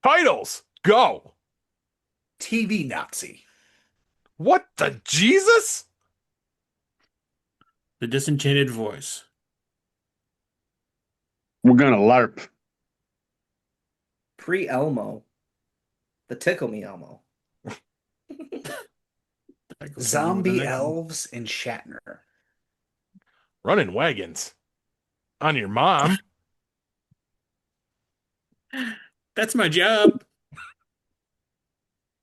Titles, go. TV Nazi. What the Jesus? The disenchanted voice. We're gonna LARP. Pre-Elmo. The Tickle Me Elmo. That goes along with the Zombie next one. elves and Shatner. Running wagons. On your mom. That's my job.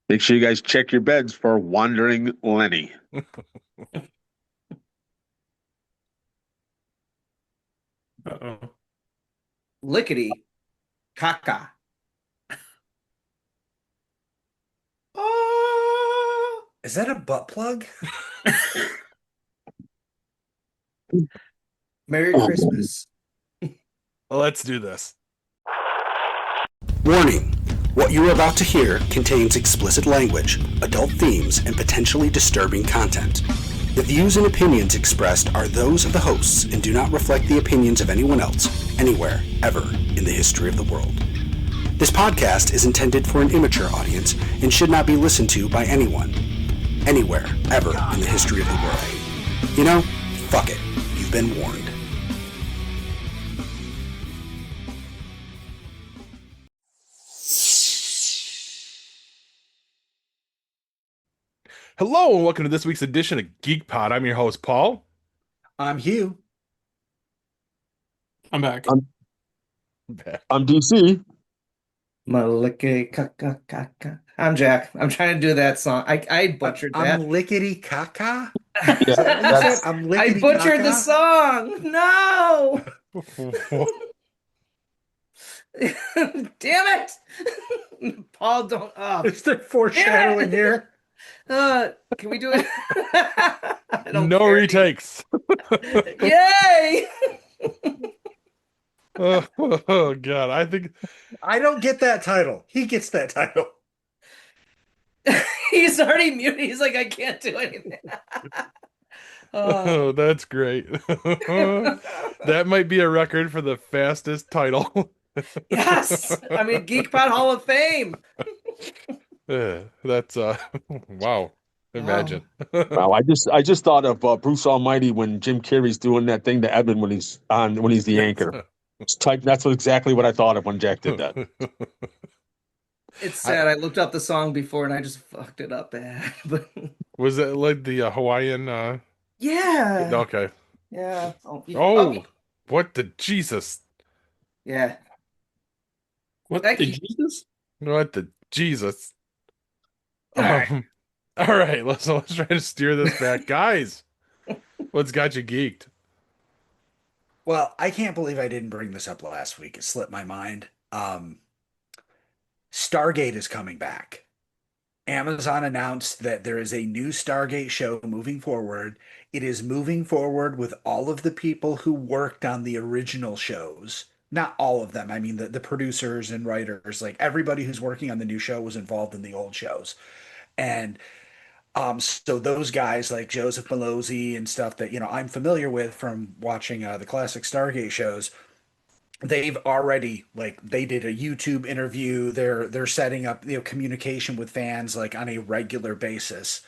Make sure you guys check your beds for Wandering Lenny. Uh-oh. Lickety. Cah-Cah. Oh, is that a butt plug? Merry Christmas. Let's do this. Warning! What you are about to hear contains explicit language, adult themes, and potentially disturbing content. The views and opinions expressed are those of the hosts and do not reflect the opinions of anyone else, anywhere, ever, in the history of the world. This podcast is intended for an immature audience and should not be listened to by anyone, anywhere, ever, in the history of the world. You know, fuck it. You've been warned. Hello and welcome to this week's edition of Geek Pod. I'm your host, Paul. I'm Hugh. I'm back. I'm DC. Lickety Cah-Cah. I'm Jack. I'm trying to do that song. I butchered that. I'm Lickety Cah-Cah. Yeah, Is that what you that's- said? I'm I Lickety butchered the Cah-Cah? song. No! Damn it! Paul, don't. Is there foreshadowing here? Can we do it? I don't No care. retakes. Yay! Oh, God. I think I don't get that title. He gets that title. He's already muted. He's like, I can't do anything. oh, that's great. That might be a record for the fastest title. Yes! I mean, GeekPod Hall of Fame. That's wow. Imagine. Wow, I just thought of Bruce Almighty when Jim Carrey's doing that thing to Evan when he's the anchor. That's exactly what I thought of when Jack did that. It's sad. I looked up the song before and I just fucked it up bad. But Was it like the Hawaiian yeah. okay. Yeah. Oh, what the Jesus? Yeah. What Thank the you. Jesus? What the Jesus? All right. All right, let's try to steer this back. Guys, what's got you geeked? Well, I can't believe I didn't bring this up last week. It slipped my mind. Stargate is coming back. Amazon announced that there is a new Stargate show moving forward. It is moving forward with all of the people who worked on the original shows. Not all of them. I mean, the producers and writers, like everybody who's working on the new show was involved in the old shows. And so those guys like Joseph Malozzi and stuff that, I'm familiar with from watching the classic Stargate shows, they've already like they did a YouTube interview. They're setting up communication with fans like on a regular basis,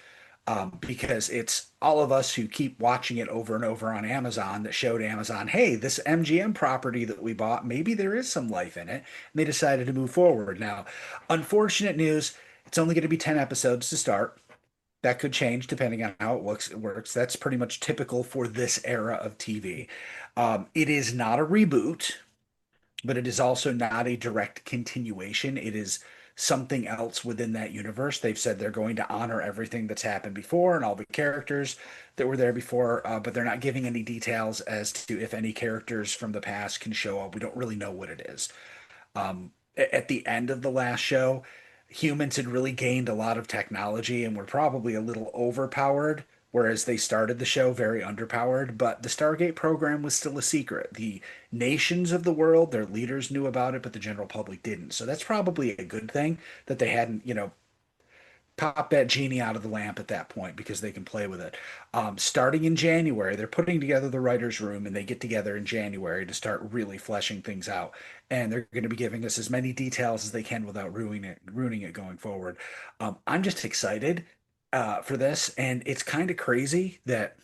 because it's all of us who keep watching it over and over on Amazon that showed Amazon, hey, this MGM property that we bought, maybe there is some life in it, and they decided to move forward. Now, unfortunate news, it's only going to be 10 episodes to start. That could change depending on how it works. That's pretty much typical for this era of TV. It is not a reboot, but it is also not a direct continuation. It is something else within that universe. They've said they're going to honor everything that's happened before and all the characters that were there before, but they're not giving any details as to if any characters from the past can show up. We don't really know what it is. At the end of the last show, humans had really gained a lot of technology and were probably a little overpowered, whereas they started the show very underpowered. But the Stargate program was still a secret. The nations of the world, their leaders knew about it, but the general public didn't. So that's probably a good thing that they hadn't, pop that genie out of the lamp at that point because they can play with it. Starting in January, they're putting together the writers' room, and they get together in January to start really fleshing things out. And they're going to be giving us as many details as they can without ruining it going forward. I'm just excited for this, and it's kind of crazy that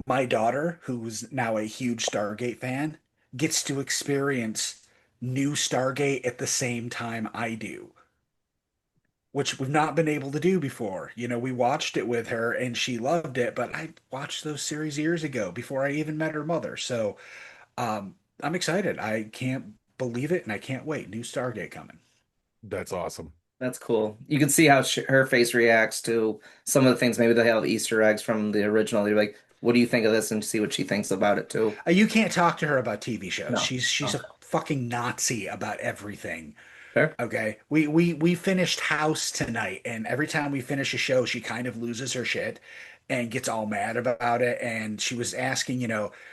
my daughter, who's now a huge Stargate fan, gets to experience new Stargate at the same time I do, which we've not been able to do before. You know, we watched it with her and she loved it, but I watched those series years ago before I even met her mother. So I'm excited. I can't believe it and I can't wait. New Stargate coming. That's awesome. That's cool. You can see how her face reacts to some of the things. Maybe they have Easter eggs from the original. You're like, what do you think of this? And see what she thinks about it too. You can't talk to her about TV shows. No. She's a Okay. fucking Nazi about everything. Fair. Okay. We finished House tonight, and every time we finish a show, she kind of loses her shit and gets all mad about it. And she was asking,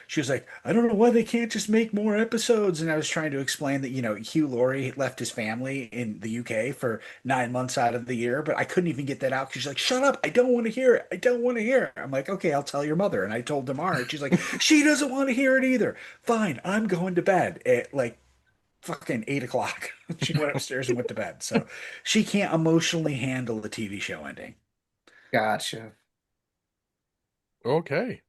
she was like, I don't know why they can't just make more episodes. And I was trying to explain that, Hugh Laurie left his family in the UK for 9 months out of the year, but I couldn't even get that out because she's like, shut up. I don't want to hear it. I don't want to hear it. I'm like, okay, I'll tell your mother. And I told Damara, and she's like, she doesn't want to hear it either. Fine. I'm going to bed at like fucking 8 o'clock. She went upstairs and went to bed. So she can't emotionally handle the TV show ending. Gotcha. Okay.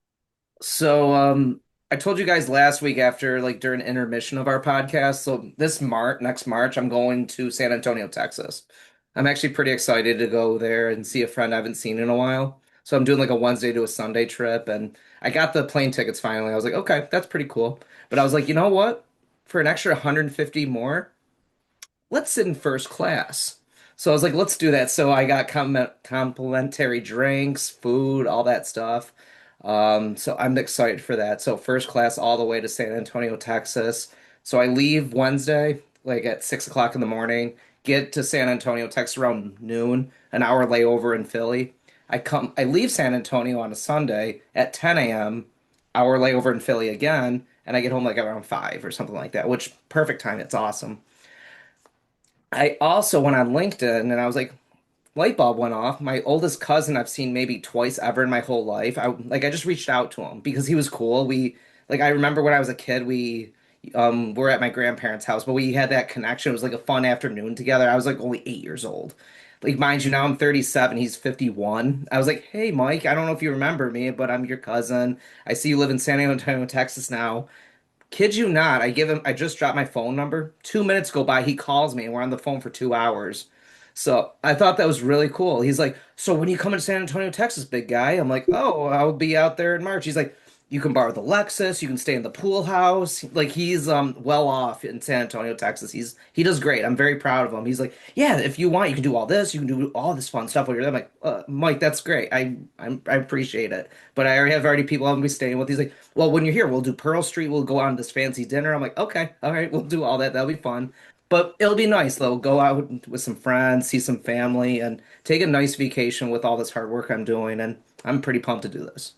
So, I told you guys last week after like during intermission of our podcast. So next March, I'm going to San Antonio, Texas. I'm actually pretty excited to go there and see a friend I haven't seen in a while. So I'm doing like a Wednesday to a Sunday trip, and I got the plane tickets finally. I was like, okay, that's pretty cool. But I was like, you know what? For an extra 150 more, let's sit in first class. So I was like, let's do that. So I got complimentary drinks, food, all that stuff. So I'm excited for that. So first class all the way to San Antonio, Texas. So I leave Wednesday, like at 6 o'clock in the morning, get to San Antonio, Texas around noon, an hour layover in Philly. I leave San Antonio on a Sunday at 10 a.m., hour layover in Philly again, and I get home like around 5 or something like that, which perfect time. It's awesome. I also went on LinkedIn and I was like, light bulb went off. My oldest cousin I've seen maybe twice ever in my whole life. I just reached out to him because he was cool. I remember when I was a kid, we were at my grandparents' house, but we had that connection. It was like a fun afternoon together. I was like only 8 years old. Like mind you, now I'm 37, he's 51. I was like, "Hey Mike, I don't know if you remember me, but I'm your cousin. I see you live in San Antonio, Texas now." Kid you not, I just dropped my phone number. 2 minutes go by, he calls me and we're on the phone for 2 hours. So I thought that was really cool. He's like, so when you come to San Antonio, Texas, big guy? I'm like, oh, I'll be out there in March. He's like, you can borrow the Lexus, you can stay in the pool house. Like he's well off in San Antonio, Texas. He does great. I'm very proud of him. He's like, yeah, if you want, you can do all this, you can do all this fun stuff while you're there. I'm like, Mike, that's great. I appreciate it. But I already have people I'm gonna be staying with. He's like, well, when you're here, we'll do Pearl Street, we'll go on this fancy dinner. I'm like, okay, all right, we'll do all that. That'll be fun. But it'll be nice though. Go out with some friends, see some family, and take a nice vacation with all this hard work I'm doing. And I'm pretty pumped to do this.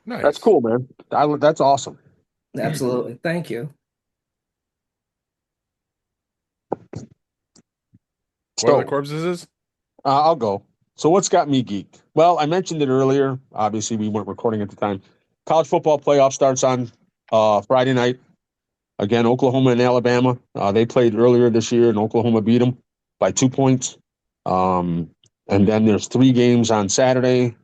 That's Nice. cool, man. That's awesome. Absolutely. Thank you. What So, other corpses is? I'll go. So what's got me geeked? Well, I mentioned it earlier. Obviously, we weren't recording at the time. College football playoff starts on Friday night. Again, Oklahoma and Alabama. They played earlier this year, and Oklahoma beat them by 2 points. And then there's 3 games on Saturday.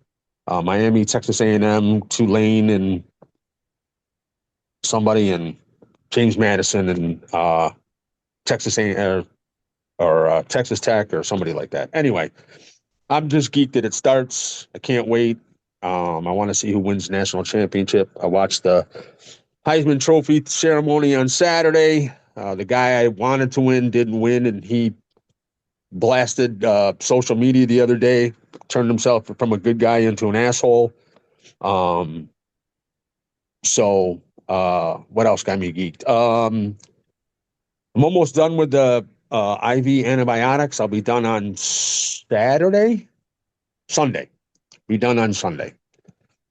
Miami, Texas A&M, Tulane, and somebody in James Madison and Texas A or Texas Tech or somebody like that. Anyway, I'm just geeked that it starts. I can't wait. I want to see who wins the national championship. I watched the Heisman Trophy ceremony on Saturday. The guy I wanted to win didn't win, and he blasted social media the other day, turned himself from a good guy into an asshole. So what else got me geeked? I'm almost done with the IV antibiotics. I'll be done on Sunday. Be done on Sunday.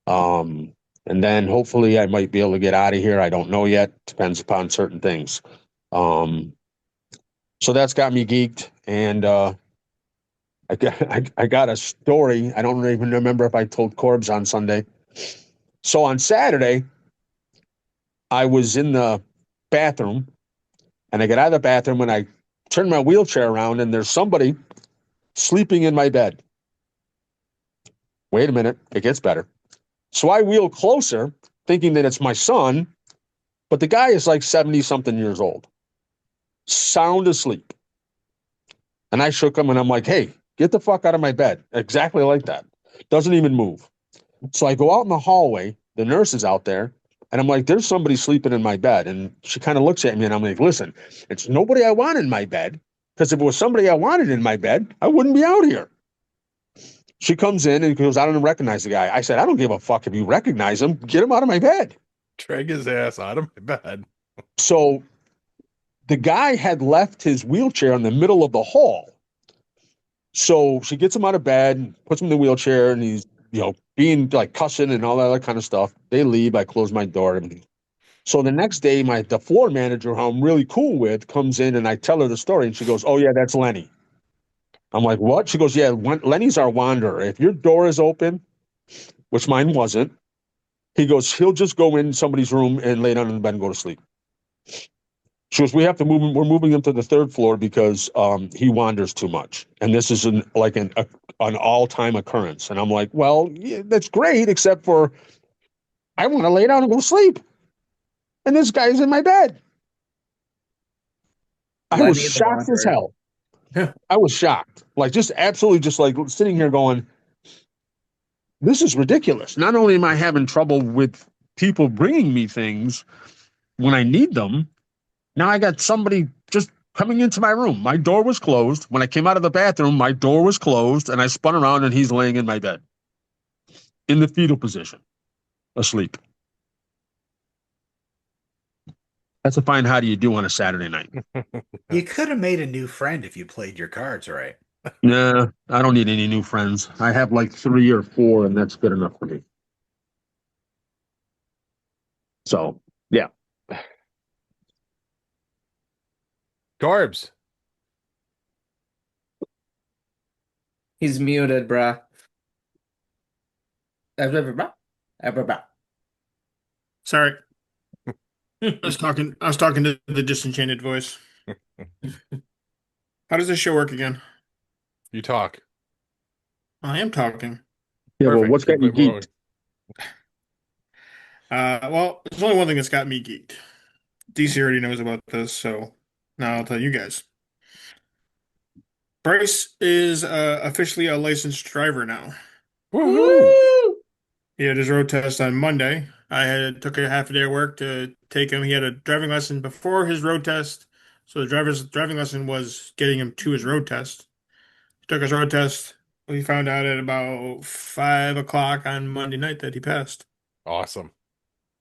And then hopefully I might be able to get out of here. I don't know yet. Depends upon certain things. So that's got me geeked. And I got a story. I don't even remember if I told Corbs on Sunday. So on Saturday, I was in the bathroom and I get out of the bathroom and I turn my wheelchair around and there's somebody sleeping in my bed. Wait a minute, it gets better. So I wheel closer, thinking that it's my son, but the guy is like 70 something years old, sound asleep. And I shook him and I'm like, hey, get the fuck out of my bed. Exactly like that. Doesn't even move. So I go out in the hallway, the nurse is out there, and I'm like, there's somebody sleeping in my bed. And she kind of looks at me and I'm like, listen, it's nobody I want in my bed. Because if it was somebody I wanted in my bed, I wouldn't be out here. She comes in and goes, I don't recognize the guy. I said, I don't give a fuck if you recognize him. Get him out of my bed. Drag his ass out of my bed. So the guy had left his wheelchair in the middle of the hall. So she gets him out of bed, puts him in the wheelchair, and he's, being like cussing and all that other kind of stuff. They leave. I close my door. Everything. So the next day, the floor manager, who I'm really cool with, comes in and I tell her the story, and she goes, "Oh yeah, that's Lenny." I'm like, "What?" She goes, "Yeah, Lenny's our wanderer. If your door is open, which mine wasn't, he goes, he'll just go in somebody's room and lay down in the bed and go to sleep." She goes, "We have to move him. We're moving him to the third floor because he wanders too much, and this is an all-time occurrence." And I'm like, "Well, yeah, that's great, except for I want to lay down and go to sleep, and this guy's in my bed." I was Lenny the shocked as Wanderer. hell. I was shocked, like just absolutely, just like sitting here going, "This is ridiculous." Not only am I having trouble with people bringing me things when I need them, now I got somebody just coming into my room. My door was closed. When I came out of the bathroom, my door was closed, and I spun around, and he's laying in my bed in the fetal position, asleep. That's a fine how do you do on a Saturday night. You could have made a new friend if you played your cards right. Nah, I don't need any new friends. I have like 3 or 4, and that's good enough for me. So, yeah. Corbs. He's muted, bruh. Bruh. Sorry. I was talking to the disenchanted voice. How does this show work again? You talk. I am talking. Yeah, well, Perfect. what's got you Keep moving. geeked? Well, there's only one thing that's got me geeked. DC already knows about this, so now I'll tell you guys. Bryce is officially a licensed driver now. Woohoo! He had his road test on Monday. Took a half a day of work to take him. He had a driving lesson before his road test, so the driving lesson was getting him to his road test. He took his road test. We found out at about 5 o'clock on Monday night that he passed. Awesome.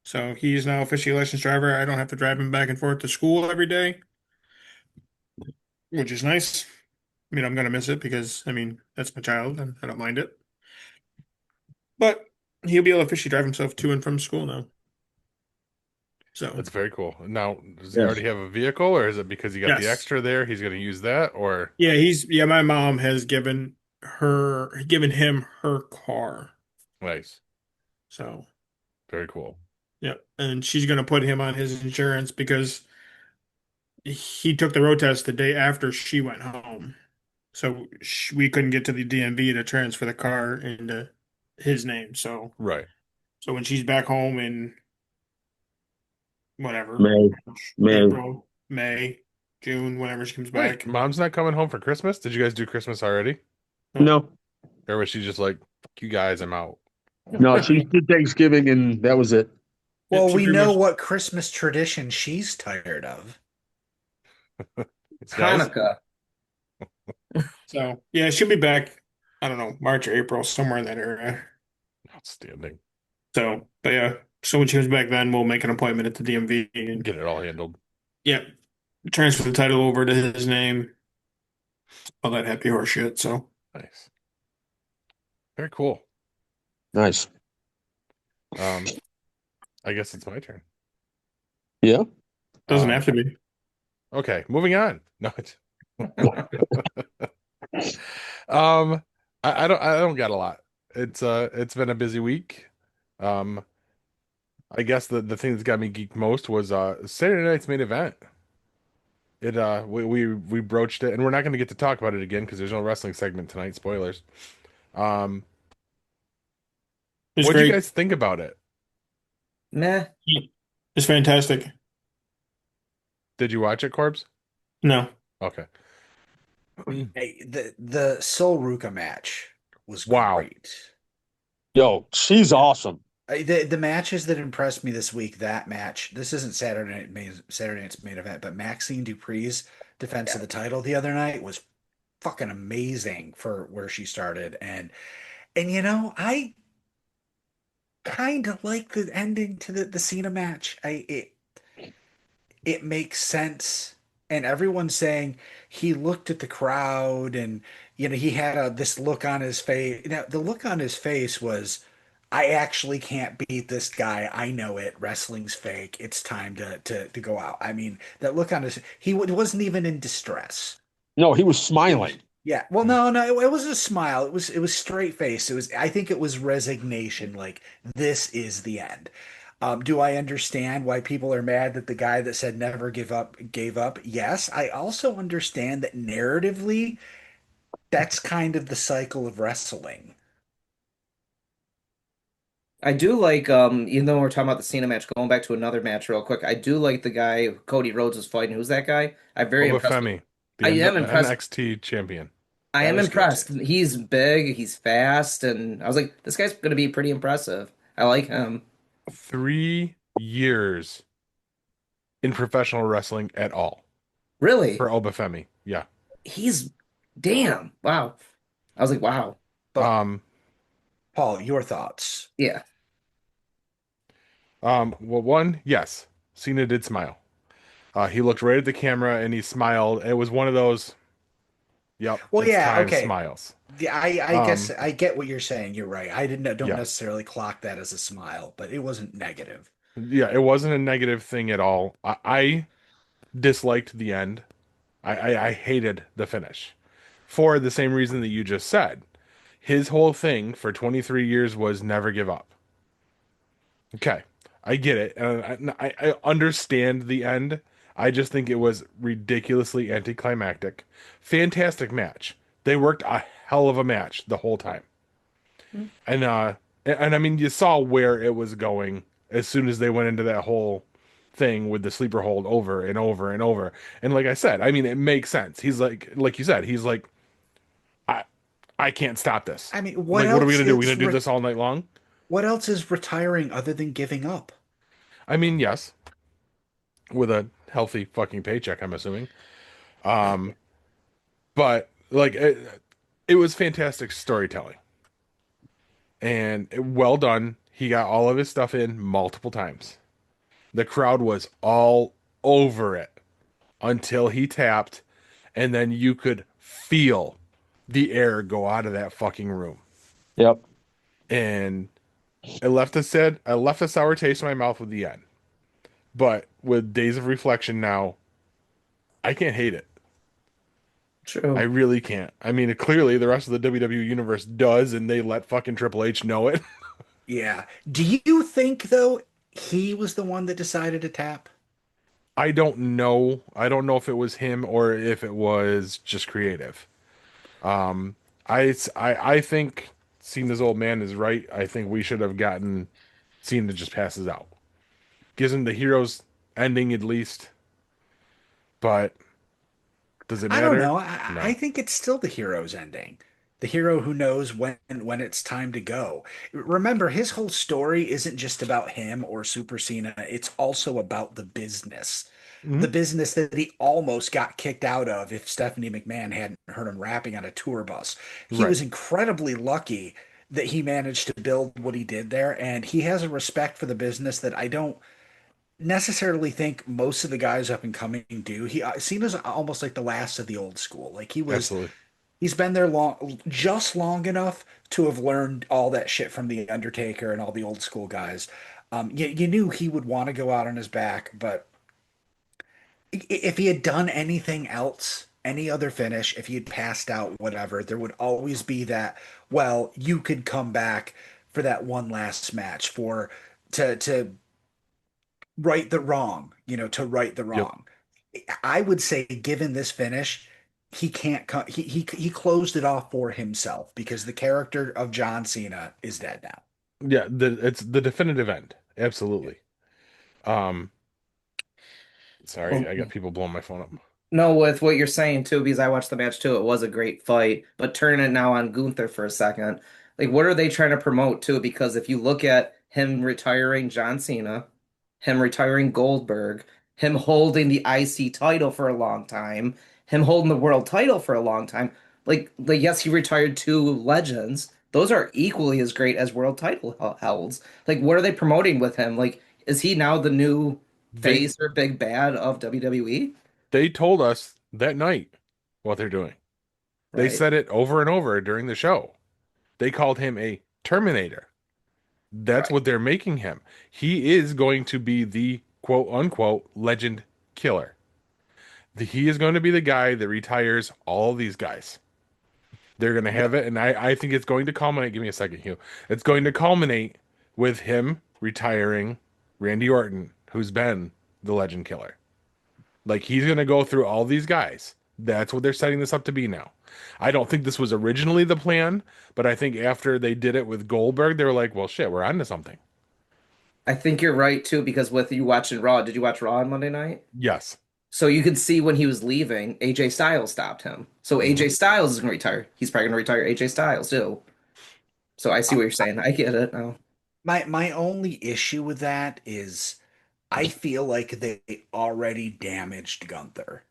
So he's now officially a licensed driver. I don't have to drive him back and forth to school every day, which is nice. I mean, I'm gonna miss it because, I mean, that's my child and I don't mind it. But he'll be able to officially drive himself to and from school now. So That's very cool. Now, does he Yes. already have a vehicle, or is it because he got the Yes. extra there? He's going to use that, or yeah, my mom has given him her car. nice, So very cool. yeah, and she's gonna put him on his insurance because he took the road test the day after she went home. So we couldn't get to the DMV to transfer the car into his name. So Right. when she's back home in whatever, May. April, May, June, whenever she comes Wait, back. mom's not coming home for Christmas? Did you guys do Christmas already? No, Or was she just like, fuck you guys, I'm out? no, she did Thanksgiving, and that was it. Well, she we pretty know much- what Christmas tradition she's tired of. It's guys. Hanukkah. So yeah, she'll be back. I don't know, March or April, somewhere in that area. Outstanding. So, but yeah, so when she comes back, then we'll make an appointment at the DMV and Get it all handled. yeah, transfer the title over to his name, all that happy horse shit. So Nice. Very cool. Nice. I guess it's my turn. Yeah. doesn't Um, have to be. Okay, moving on. No, Um, I don't got a lot. It's been a busy week. Um, I guess the thing that's got me geeked most was Saturday night's main event. We broached it, and we're not going to get to talk about it again because there's no wrestling segment tonight. Spoilers. Um, It's what'd you great. guys think about it? Meh. It's fantastic. Did you watch it, Corbs? No. Okay. Hey, the Sol Ruka match was Wow. great. Yo, she's awesome. The matches that impressed me this week, that match, this isn't Saturday night's main event, but Maxine Dupri's defense of the title the other night was fucking amazing for where she started. And I kind of like the ending to the Cena match. It makes sense. And everyone's saying he looked at the crowd and he had this look on his face. Now, the look on his face was, I actually can't beat this guy. I know it. Wrestling's fake. It's time to go out. I mean, that look on his, wasn't even in distress. No, he was It was, smiling. yeah. Well, no, it wasn't a smile. It was straight face. I think it was resignation. Like, this is the end. Do I understand why people are mad that the guy that said never give up gave up? Yes. I also understand that narratively, that's kind of the cycle of wrestling. I do like, even though we're talking about the Cena match, going back to another match real quick, I do like the guy Cody Rhodes is fighting. Who's that guy? I'm very impressed with. Obafemi, the I am impressed. NXT champion. I That am was good too. impressed. He's big, he's fast, and I was like, this guy's gonna be pretty impressive. I like him. 3 years in professional wrestling at all Really? for Obafemi. Yeah. He's damn. Wow. I was like, wow. But Um, Paul, your thoughts? Yeah. well, one, yes, Cena did smile. He looked right at the camera and he smiled. It was one of those, yep, Well, it's yeah, time okay. smiles. Yeah, I guess Um, I get what you're saying. You're right. I didn't don't yeah, necessarily clock that as a smile, but it wasn't negative. yeah, it wasn't a negative thing at all. I disliked the end. I hated the finish for the same reason that you just said. His whole thing for 23 years was never give up. Okay, I get it. And I understand the end. I just think it was ridiculously anticlimactic. Fantastic match. They worked a hell of a match the whole time. And I mean you saw where it was going as soon as they went into that whole thing with the sleeper hold over and over and over. And like I said, I mean it makes sense. He's like you said, he's like I I can't stop this. I mean, Like what are we gonna do? We're gonna do this all night long? what else is retiring other than giving up? I mean, yes, with a healthy fucking paycheck, I'm assuming. Um, but like it was fantastic storytelling and well done. He got all of his stuff in multiple times. The crowd was all over it until he tapped, and then you could feel the air go out of that fucking room. Yep. And I left a sour taste in my mouth with the end. But with days of reflection now, I can't hate it. I True. really can't. I mean, clearly the rest of the WWE universe does, and they let fucking Triple H know it. Yeah. Do you think though he was the one that decided to tap? I don't know. I don't know if it was him or if it was just creative. I think seeing this old man is right. I think we should have gotten Cena to just passes out. Gives him the hero's ending at least, but does it I don't matter? know. I No. think it's still the hero's ending. The hero who knows when it's time to go. Remember, his whole story isn't just about him or Super Cena. It's also about the business. The Mhm. business that he almost got kicked out of if Stephanie McMahon hadn't heard him rapping on a tour bus. He Right. was incredibly lucky that he managed to build what he did there, and he has a respect for the business that I don't necessarily think most of the guys up and coming do. Cena's almost like the last of the old school. Like Absolutely. he's been there just long enough to have learned all that shit from the Undertaker and all the old school guys. You knew he would want to go out on his back, but if he had done anything else, any other finish, if you'd passed out, whatever, there would always be that, well, you could come back for that one last match for to right the wrong, to right the Yep. wrong. I would say, given this finish, he can't come. He closed it off for himself because the character of John Cena is dead now. Yeah, it's the definitive end. Absolutely. Um, sorry, Well, I got people blowing my phone up. no, with what you're saying too, because I watched the match too, it was a great fight. But turn it now on Gunther for a second. Like, what are they trying to promote too? Because if you look at him retiring John Cena, him retiring Goldberg, him holding the IC title for a long time, him holding the world title for a long time, like yes, he retired two legends. Those are equally as great as world title holds. Like, what are they promoting with him? Like, is he now the new They face or big bad of WWE? they told us that night what they're doing. They Right. said it over and over during the show. They called him a Terminator. That's Right. what they're making him. He is going to be the quote unquote legend killer. He is going to be the guy that retires all these guys. They're going to have Yep. it, and I think it's going to culminate. Give me a second, Hugh. It's going to culminate with him retiring Randy Orton, who's been the legend killer. Like he's going to go through all these guys. That's what they're setting this up to be now. I don't think this was originally the plan, but I think after they did it with Goldberg, they were like, "Well, shit, we're onto something." I think you're right too, because with you watching Raw, did you watch Raw on Monday night? Yes. So you could see when he was leaving, AJ Styles stopped him. So Mhm. AJ Styles is going to retire. He's probably going to retire AJ Styles too. So I see what you're saying. I get it now. My only issue with that is I feel like they already damaged Gunther.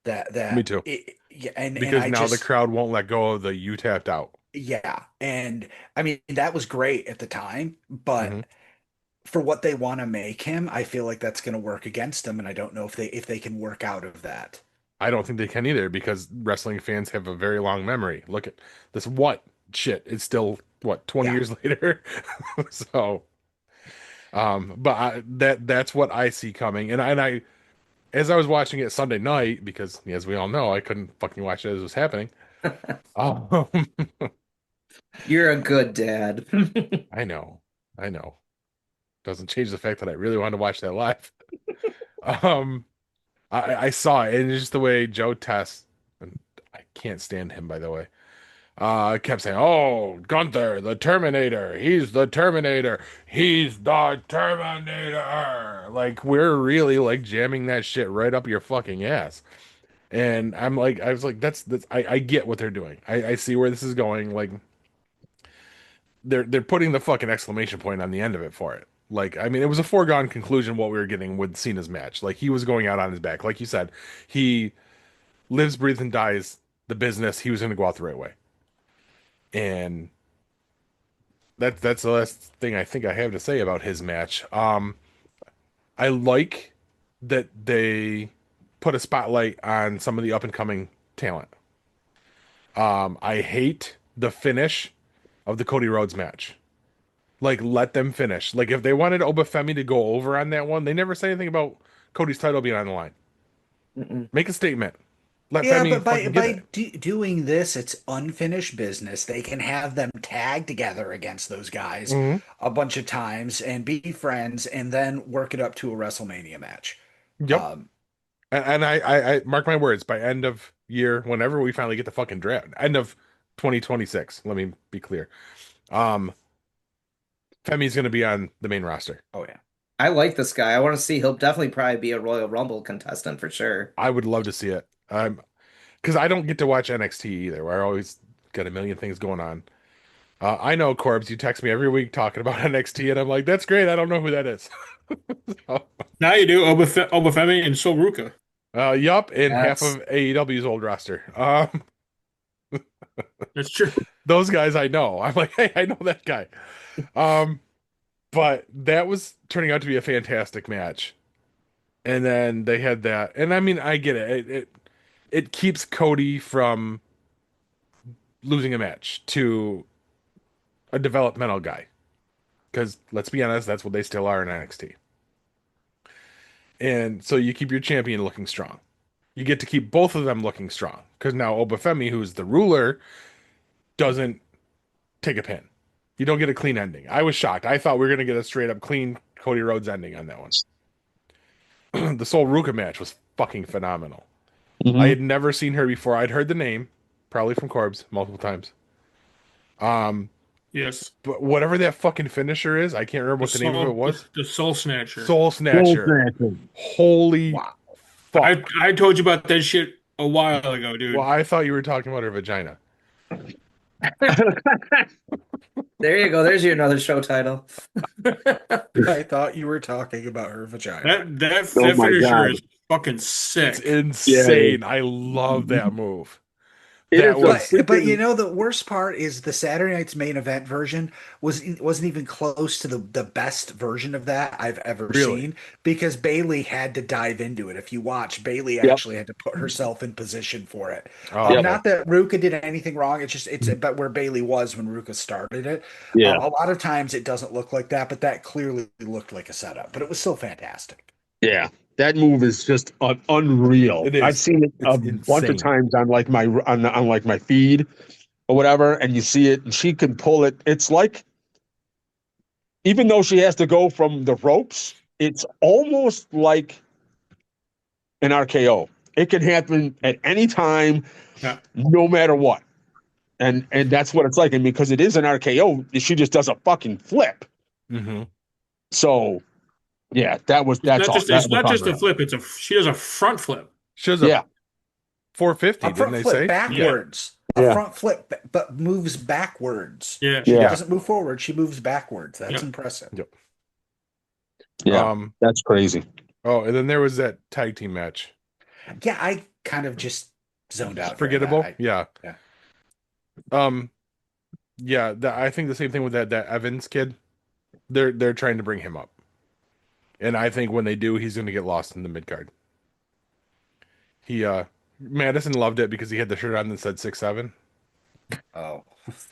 Me too. Yeah, and Because I now the just crowd won't let go of the "you tapped out." yeah, and I mean that was great at the time, but Hmm. for what they want to make him, I feel like that's going to work against them, and I don't know if they can work out of that. I don't think they can either because wrestling fans have a very long memory. Look at this what shit. It's still what 20 Yeah, years later. So, but that's what I see coming. And I as I was watching it Sunday night because as we all know, I couldn't fucking watch it as it was happening. Um, You're a good dad. I know. I know. Doesn't change the fact that I really wanted to watch that live. Um, I saw it, and it's just the way Joe Test, and I can't stand him, by the way. Kept saying, "Oh, Gunther, the Terminator. He's the Terminator. He's the Terminator." Like we're really like jamming that shit right up your fucking ass. And I was like, that's I get what they're doing. I see where this is going. Like they're putting the fucking exclamation point on the end of it for it. Like, I mean, it was a foregone conclusion what we were getting with Cena's match. Like he was going out on his back. Like you said, he lives, breathes, and dies the business. He was going to go out the right way. And that's the last thing I think I have to say about his match. I like that they put a spotlight on some of the up and coming talent. I hate the finish of the Cody Rhodes match. Like, let them finish. Like, if they wanted Obafemi to go over on that one, they never say anything about Cody's title being on the line. Mm-mm. Make a statement. Let yeah, Femi but by fucking get it. doing this, it's unfinished business. They can have them tag together against those guys Hmm. a bunch of times and be friends, and then work it up to a WrestleMania match. Yep. Um, And I mark my words, by end of year, whenever we finally get the fucking draft, end of 2026, let me be clear. Um, Femi's going to be on the main roster. oh yeah. I like this guy. I want to see. He'll definitely probably be a Royal Rumble contestant for sure. I would love to see it. Because I don't get to watch NXT either, where I always got a million things going on. I know, Corbs, you text me every week talking about NXT, and I'm like, that's great. I don't know who that is. So, Now you do Obafemi and Sol. yup, and half That's of AEW's old roster. That's true. Those guys I know. I'm like, hey, I know that guy. Um, but that was turning out to be a fantastic match. And then they had that, and I mean, I get it. It keeps Cody from losing a match to a developmental guy. Because let's be honest, that's what they still are in NXT. And so you keep your champion looking strong. You get to keep both of them looking strong because now Obafemi, who's the ruler, doesn't take a pin. You don't get a clean ending. I was shocked. I thought we were gonna get a straight up clean Cody Rhodes ending on that one. The Sol Ruka match was fucking phenomenal. I Mhm. had never seen her before. I'd heard the name, probably from Corbs, multiple times. Um, Yes. but whatever that fucking finisher is, I can't remember The what the name of it soul, was. the soul snatcher. Soul Soul Snatcher. Snatcher. Holy Wow. fuck. I told you about that shit a while ago, dude. Well, I thought you were talking about her vagina. There you go. There's your another show title. I thought you were talking about her vagina. That Oh my finisher God. is fucking It's sick. insane. I love that move. It That is a was But you freaking know the worst part is the Saturday night's main event version wasn't even close to the best version of that I've ever really. seen because Bailey had to dive into it. If you watch, Bailey Yep. actually had to put herself in position for it. Oh, Yep. okay. Not that Ruka did anything wrong. It's but where Bailey was when Ruka started it. Yeah. A lot of times it doesn't look like that, but that clearly looked like a setup. But it was still fantastic. Yeah. That move is just unreal. It is. I've seen it It's a bunch of insane. times on like my on like my feed or whatever, and you see it, and she can pull it. It's like, even though she has to go from the ropes, it's almost like an RKO. It can happen at any time, Yeah. no matter what. And that's what it's like. And because it is an RKO, she just does a fucking flip. Mm-hmm. So yeah, that's all. It's not just a flip, she does a front flip. She was a Yeah. 450, A didn't front they flip say? backwards. Yeah. A front flip, but moves backwards. Yeah. She Yeah. doesn't move forward. She moves backwards. That's Yeah. impressive. Yeah. That's crazy. Oh, and then there was that tag team match. Yeah, I kind of just zoned out. during Forgettable. that. Yeah. Yeah. Yeah. I think the same thing with that Evans kid. They're trying to bring him up, and I think when they do, he's going to get lost in the mid card. Madison loved it because he had the shirt on that said 6'7". Oh,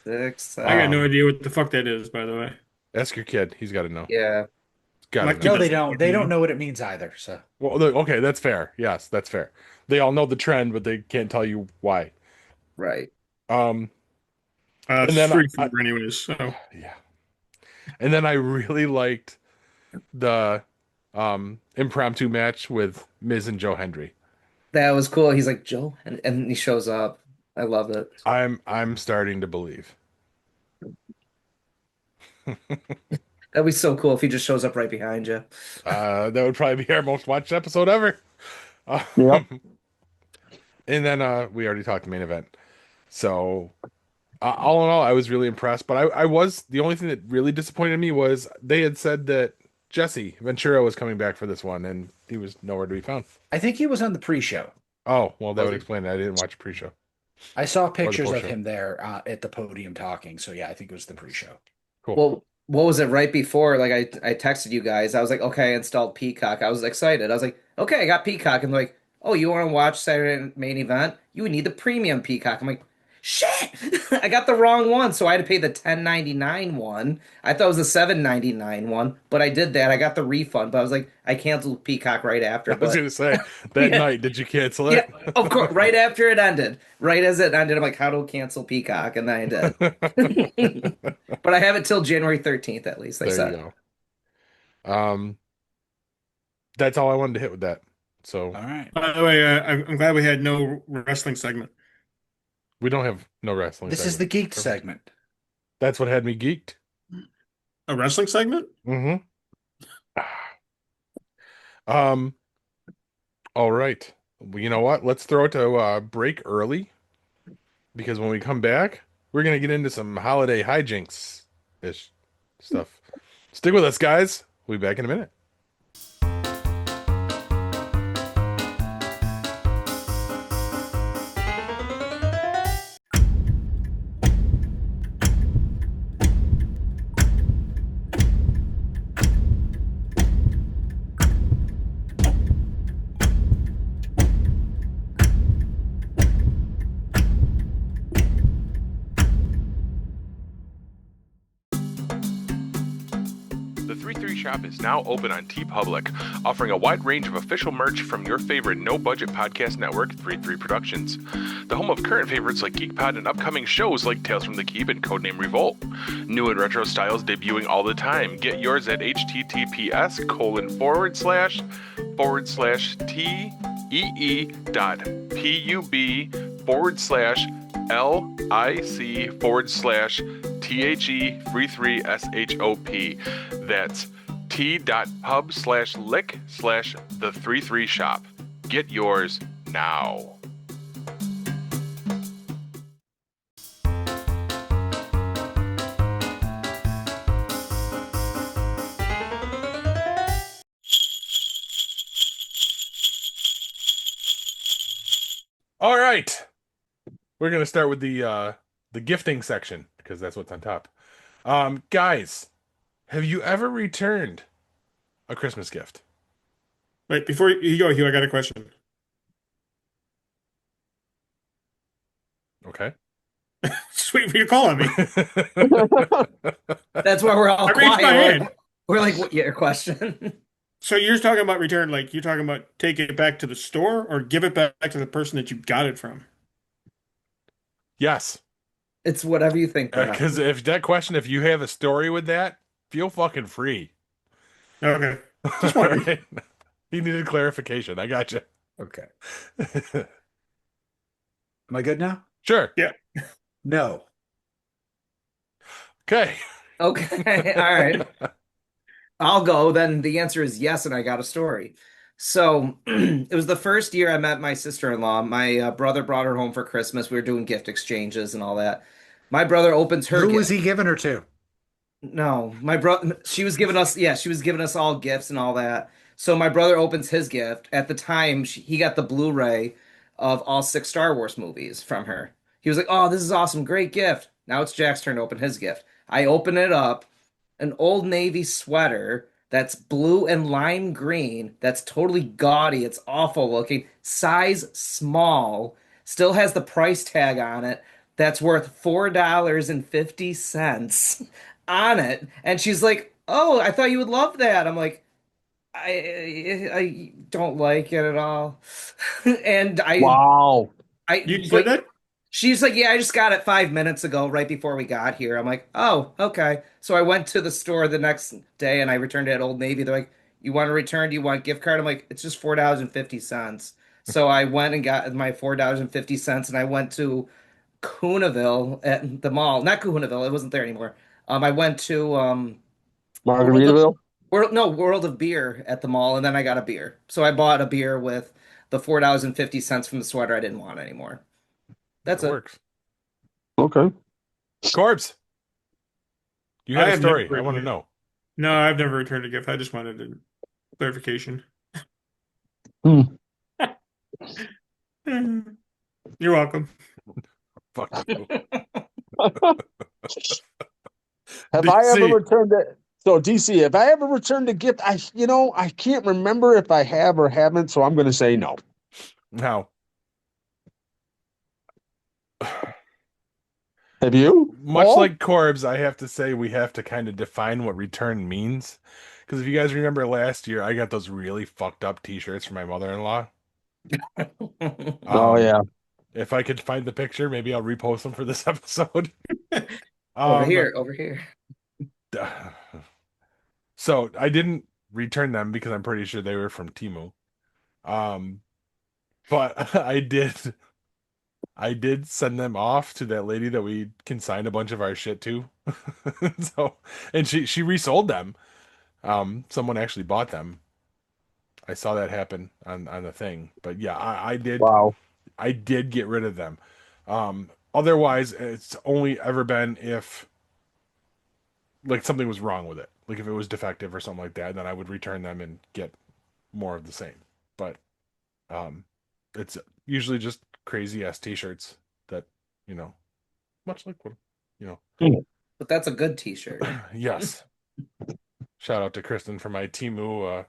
6, I got no Um, idea what the fuck that is, by the way. Ask your kid. He's got to know. Yeah. Got My to kid know. no, they doesn't don't. fucking They don't know. know what it means either. So Well, okay, that's fair. Yes, that's fair. They all know the trend, but they can't tell you why. Right. And It's then free food anyways, so yeah. And then I really liked the impromptu match with Miz and Joe Hendry. That was cool. He's like, Joe, and he shows up. I love it. I'm starting to believe. That'd be so cool if he just shows up right behind you. That would probably be our most watched episode ever. Yep. And then we already talked main event. So all in all, I was really impressed. But I was the only thing that really disappointed me was they had said that Jesse Ventura was coming back for this one, and he was nowhere to be found. I think he was on the pre-show. Oh, well, that Was would he? explain it. I didn't watch a pre-show. I saw pictures of post-show. him there at the podium talking. So yeah, I think it was the pre-show. Cool. Well, what was it right before? Like I texted you guys. I was like, okay, I installed Peacock. I was excited. I was like, okay, I got Peacock. And they're like, oh, you want to watch Saturday main event? You would need the premium Peacock. I'm like, shit, I got the wrong one. So I had to pay the $10.99 one. I thought it was the $7.99 one, but I did that. I got the refund, but I was like, I canceled Peacock right after. I was But going to say, that Yeah. night, did you cancel yeah, it? of course, right after it ended. Right as it ended, I'm like, how do I cancel Peacock? And then I did. But I have it till January 13th at least, they There said. you go. That's all I wanted to hit with that. So All right. by the way, I'm glad we had no wrestling segment. we don't have no wrestling. This is the segment. geek segment. That's what had me geeked. A wrestling segment? Mm-hmm. All right. Well, you know what? Let's throw it to break early because when we come back, we're gonna get into some holiday hijinks ish stuff. Stick with us, guys. We'll be back in a minute. The 33 Shop is now open on TeePublic, offering a wide range of official merch from your favorite no-budget podcast network, 33 Productions. The home of current favorites like GeekPod and upcoming shows like Tales from the Keep and Codename Revolt. New and retro styles debuting all the time. Get yours at https://tee.pub/lic/the3shop. That's t.pub/lick/the33shop. Get yours now. All right. We're going to start with the gifting section because that's what's on top. Guys, have you ever returned a Christmas gift? Wait, before you go, Hugh, I got a question. Okay. Sweet for you calling me. That's why we're all I raised quiet. my We're hand. like, what your question? So you're talking about return, like you're talking about take it back to the store or give it back to the person that you got it from? Yes. It's whatever you think, Brad. Because if you have a story with that, feel fucking free. Okay. Just All wondering. right. He needed clarification. I got you. Okay. Am I good now? Sure. Yeah. No. Okay. Okay, all right. I'll go. Then the answer is yes, and I got a story. So it was the first year I met my sister-in-law. My brother brought her home for Christmas. We were doing gift exchanges and all that. My brother opens her Who gift. was he giving her to? No, my brother, she was giving us, yeah, she was giving us all gifts and all that. So my brother opens his gift. At the time, he got the Blu-ray of all six Star Wars movies from her. He was like, "Oh, this is awesome, great gift." Now it's Jack's turn to open his gift. I open it up, an Old Navy sweater that's blue and lime green, that's totally gaudy, it's awful looking, size small, still has the price tag on it, that's worth $4.50 on it. And she's like, "Oh, I thought you would love that." I'm like, I don't like it at all. And Wow. You said but that? she's like, "Yeah, I just got it 5 minutes ago, right before we got here." I'm like, "Oh, okay." So I went to the store the next day and I returned it at Old Navy. They're like, "You want to return? Do you want a gift card?" I'm like, "It's just $4.50." So I went and got my $4.50 and I went to Coonaville at the mall. Not Coonaville, it wasn't there anymore. I went to World of Margaritaville? World of Beer at the mall, and then I got a beer. So I bought a beer with the $4.50 from the sweater I didn't want anymore. That's That it. works. Okay. Corbs, you had I a have never story. I want to know. No, I've never returned a gift. I just wanted a clarification. Hmm. You're welcome. Fuck you. Have I ever DC. returned it? So DC, have I ever returned a gift? I can't remember if I have or haven't, so I'm going to say no. Now, Have you? much Paul? like Corbs, I have to say we have to kind of define what return means. Because if you guys remember last year, I got those really fucked up t-shirts from my mother-in-law. Oh yeah. If I could find the picture, maybe I'll repost them for this episode. Over Um, here, over here. so I didn't return them because I'm pretty sure they were from Temu. Um, but I did send them off to that lady that we consigned a bunch of our shit to. So, and she resold them. Someone actually bought them. I saw that happen on the thing. But yeah, Wow. I did get rid of them. Otherwise, it's only ever been if like something was wrong with it. Like if it was defective or something like that, then I would return them and get more of the same. But um it's usually just crazy ass t-shirts that, you know, much like what, you know. But that's a good t-shirt. Yes. Shout out to Kristen for my Timu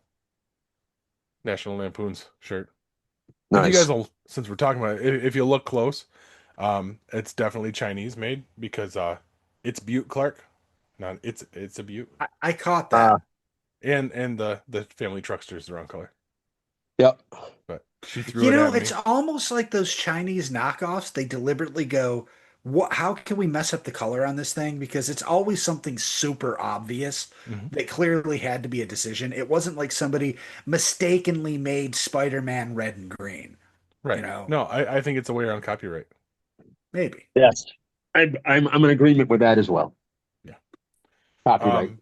National Lampoon's shirt. If you Nice. guys will, since we're talking about it, if you look close, it's definitely Chinese made because it's Butte Clark. Not it's a Butte. I caught that. And the family truckster is the wrong color. Yep. But she threw You it know, at it's me. almost like those Chinese knockoffs. They deliberately go, "What? How can we mess up the color on this thing?" Because it's always something super obvious Hmm. that clearly had to be a decision. It wasn't like somebody mistakenly made Spider-Man red and green. You Right. know, No, I think it's a way around copyright. maybe. Yes. I'm in agreement with that as well. Yeah. Copyright. Um,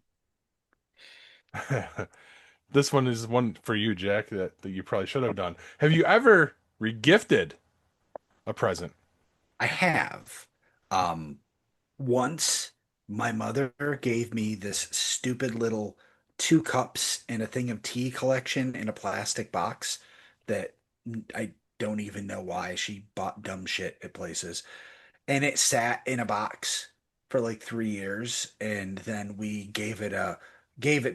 this one is one for you, Jack, that you probably should have done. Have you ever regifted a present? I have. Um, Once my mother gave me this stupid little 2 cups and a thing of tea collection in a plastic box that I don't even know why she bought dumb shit at places. And it sat in a box for like 3 years, and then we gave it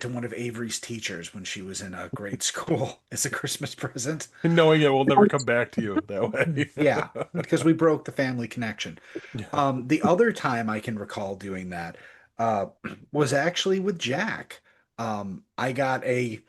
to one of Avery's teachers when she was in a grade school as a Christmas present. Knowing it will never come back to you that way. Yeah, because we broke the family connection. Yeah. The other time I can recall doing that uh, was actually with Jack. I got a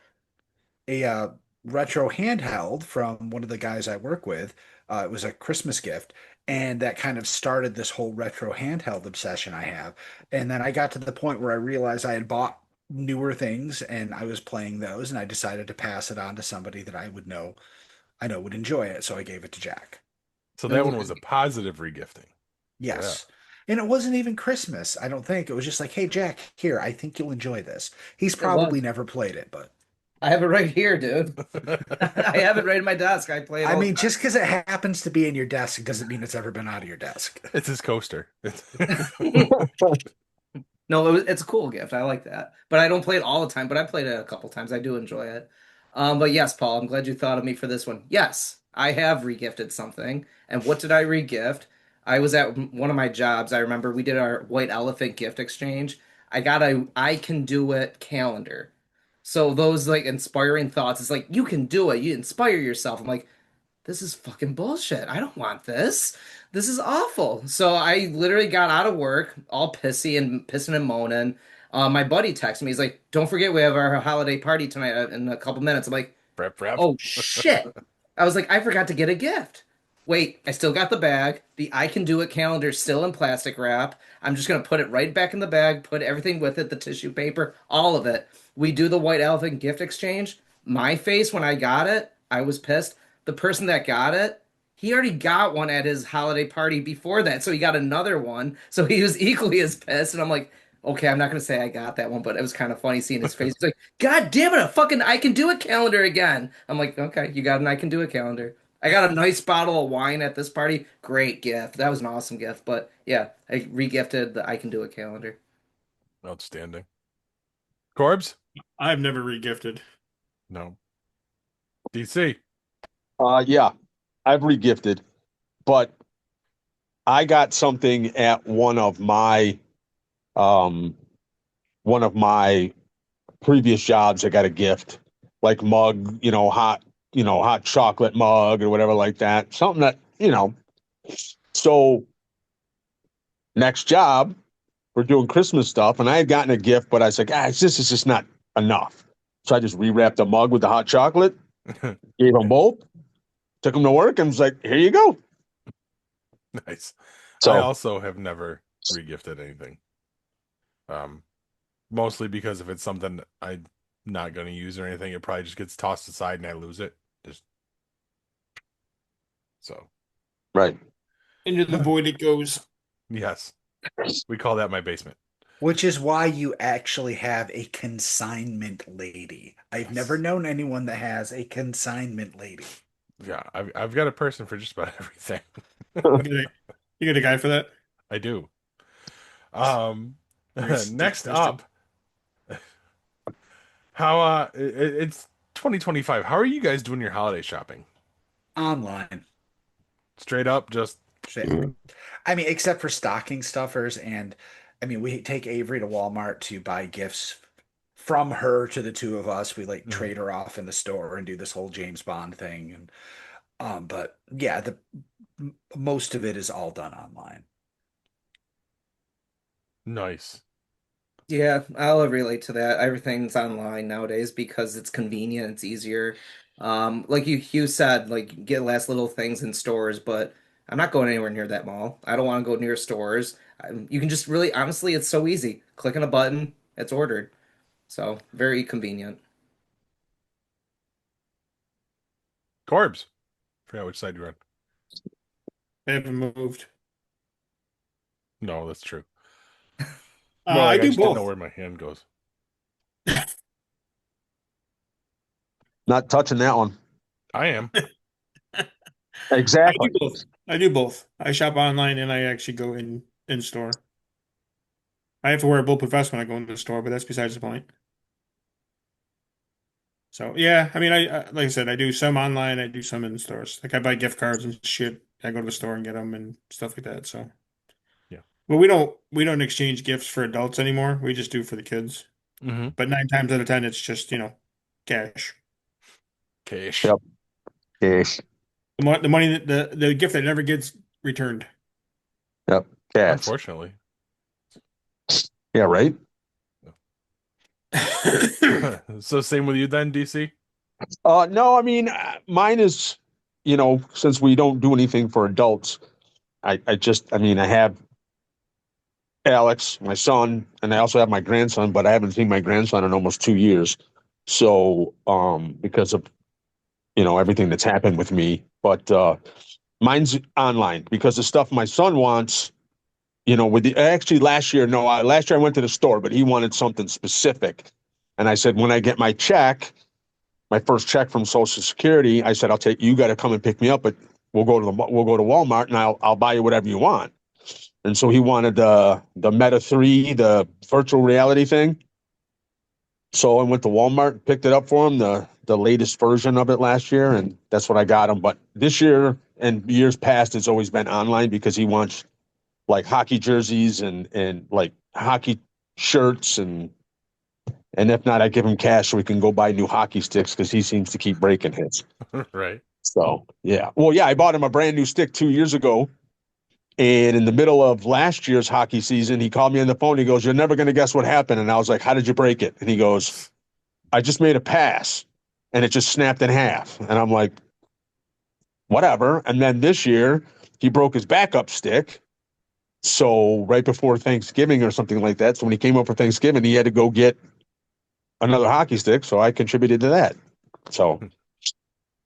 retro handheld from one of the guys I work with. It was a Christmas gift, and that kind of started this whole retro handheld obsession I have. And then I got to the point where I realized I had bought newer things and I was playing those, and I decided to pass it on to somebody that I know would enjoy it. So I gave it to Jack. So It that was, one was a positive regifting. Yeah. yes. And it wasn't even Christmas, I don't think. It was just like, hey, Jack, here, I think you'll enjoy this. He's It probably was. never played it, but I have it right here, dude. I have it right in my desk. I play it I all mean, the just because it happens to be in your desk doesn't mean it's ever been out of your desk. It's his coaster. time. No, it's a cool gift. I like that. But I don't play it all the time, but I played it a couple times. I do enjoy it. But yes, Paul, I'm glad you thought of me for this one. Yes, I have regifted something. And what did I regift? I was at one of my jobs. I remember we did our white elephant gift exchange. I got a I can do it calendar. So those like inspiring thoughts, it's like you can do it. You inspire yourself. I'm like, this is fucking bullshit. I don't want this. This is awful. So I literally got out of work, all pissy and pissing and moaning. My buddy texted me. He's like, "Don't forget, we have our holiday party tonight in a couple minutes." I'm like, Prep, prep. "Oh shit!" I was like, "I forgot to get a gift." Wait, I still got the bag. The I Can Do It calendar still in plastic wrap. I'm just gonna put it right back in the bag. Put everything with it, the tissue paper, all of it. We do the white elephant gift exchange. My face when I got it, I was pissed. The person that got it, he already got one at his holiday party before that, so he got another one. So he was equally as pissed, and I'm like, okay, I'm not gonna say I got that one, but it was kind of funny seeing his face. He's like, God damn it, a fucking I Can Do It calendar again. I'm like, okay, you got an I Can Do It calendar. I got a nice bottle of wine at this party. Great gift. That was an awesome gift. But yeah, I regifted the I Can Do It calendar. Outstanding. Corbs? I've never regifted. No. DC. Yeah, I've regifted, but I got something at um one of my previous jobs. I got a gift, like mug, hot chocolate mug or whatever like that. Something that, So next job, we're doing Christmas stuff, and I had gotten a gift, but I was like, this is just not enough. So I just rewrapped the mug with the hot chocolate, gave them both, took them to work, and was like, here you go. Nice. I So, also have never regifted anything. Um, Mostly because if it's something I'm not going to use or anything, it probably just gets tossed aside and I lose it. Just so. right. Into the void it goes. Yes, we call that my basement. Which is why you actually have a consignment lady. I've never Yes. known anyone that has a consignment lady. Yeah, I've got a person for just about everything. You get a, you get a guy for that? I do. Um, Nice. next Twisted. up, how it's 2025. How are you guys doing your holiday shopping? Online. Straight up, just I mean, except for stocking stuffers, and I mean, we take Avery to Walmart to buy gifts from her to the two of us. We like mhm. trade her off in the store and do this whole James Bond thing. And but yeah, the most of it is all done online. Nice. Yeah, I'll relate to that. Everything's online nowadays because it's convenient, it's easier. Like you said, like get last little things in stores, but I'm not going anywhere near that mall. I don't want to go near stores. You can just really, honestly, it's so easy. Clicking a button, it's ordered. So very convenient. Corbs. Forgot which side you're on. I haven't moved. No, that's true. More I like I do just didn't know both. where my hand goes. Not touching that one. I am. I do Exactly. both. I do both. I shop online and I actually go in store. I have to wear a bulletproof vest when I go into the store, but that's besides the point. So yeah, I mean, I like I said, I do some online, I do some in stores. Like I buy gift cards and shit. I go to the store and get them and stuff like that. So, Yeah. but we don't exchange gifts for adults anymore. We just do for the kids. Mm-hmm. But 9 times out of 10, it's just cash. Cash. Yep. Ish. The money that the gift that never gets returned. Yep. Cash. Unfortunately. Yeah, right. So same with you then, DC? No, I mean, mine is, since we don't do anything for adults, I mean, I have Alex, my son, and I also have my grandson, but I haven't seen my grandson in almost 2 years. So, because of, everything that's happened with me, but, mine's online because the stuff my son wants, actually last year, no, last year I went to the store, but he wanted something specific. And I said, when I get my first check from Social Security, I said, you got to come and pick me up, but we'll go to Walmart and I'll buy you whatever you want. And so he wanted the Meta 3, the virtual reality thing. So I went to Walmart, picked it up for him, the latest version of it last year, and that's what I got him. But this year and years past, it's always been online because he wants like hockey jerseys and like hockey shirts and if not, I give him cash so we can go buy new hockey sticks because he seems to keep breaking his. Right. So yeah, well, yeah, I bought him a brand new stick 2 years ago, and in the middle of last year's hockey season, he called me on the phone. He goes, "You're never going to guess what happened." And I was like, "How did you break it?" And he goes, "I just made a pass, and it just snapped in half." And I'm like, "Whatever." And then this year, he broke his backup stick. So right before Thanksgiving or something like that. So when he came up for Thanksgiving, he had to go get another hockey stick. So I contributed to that. So,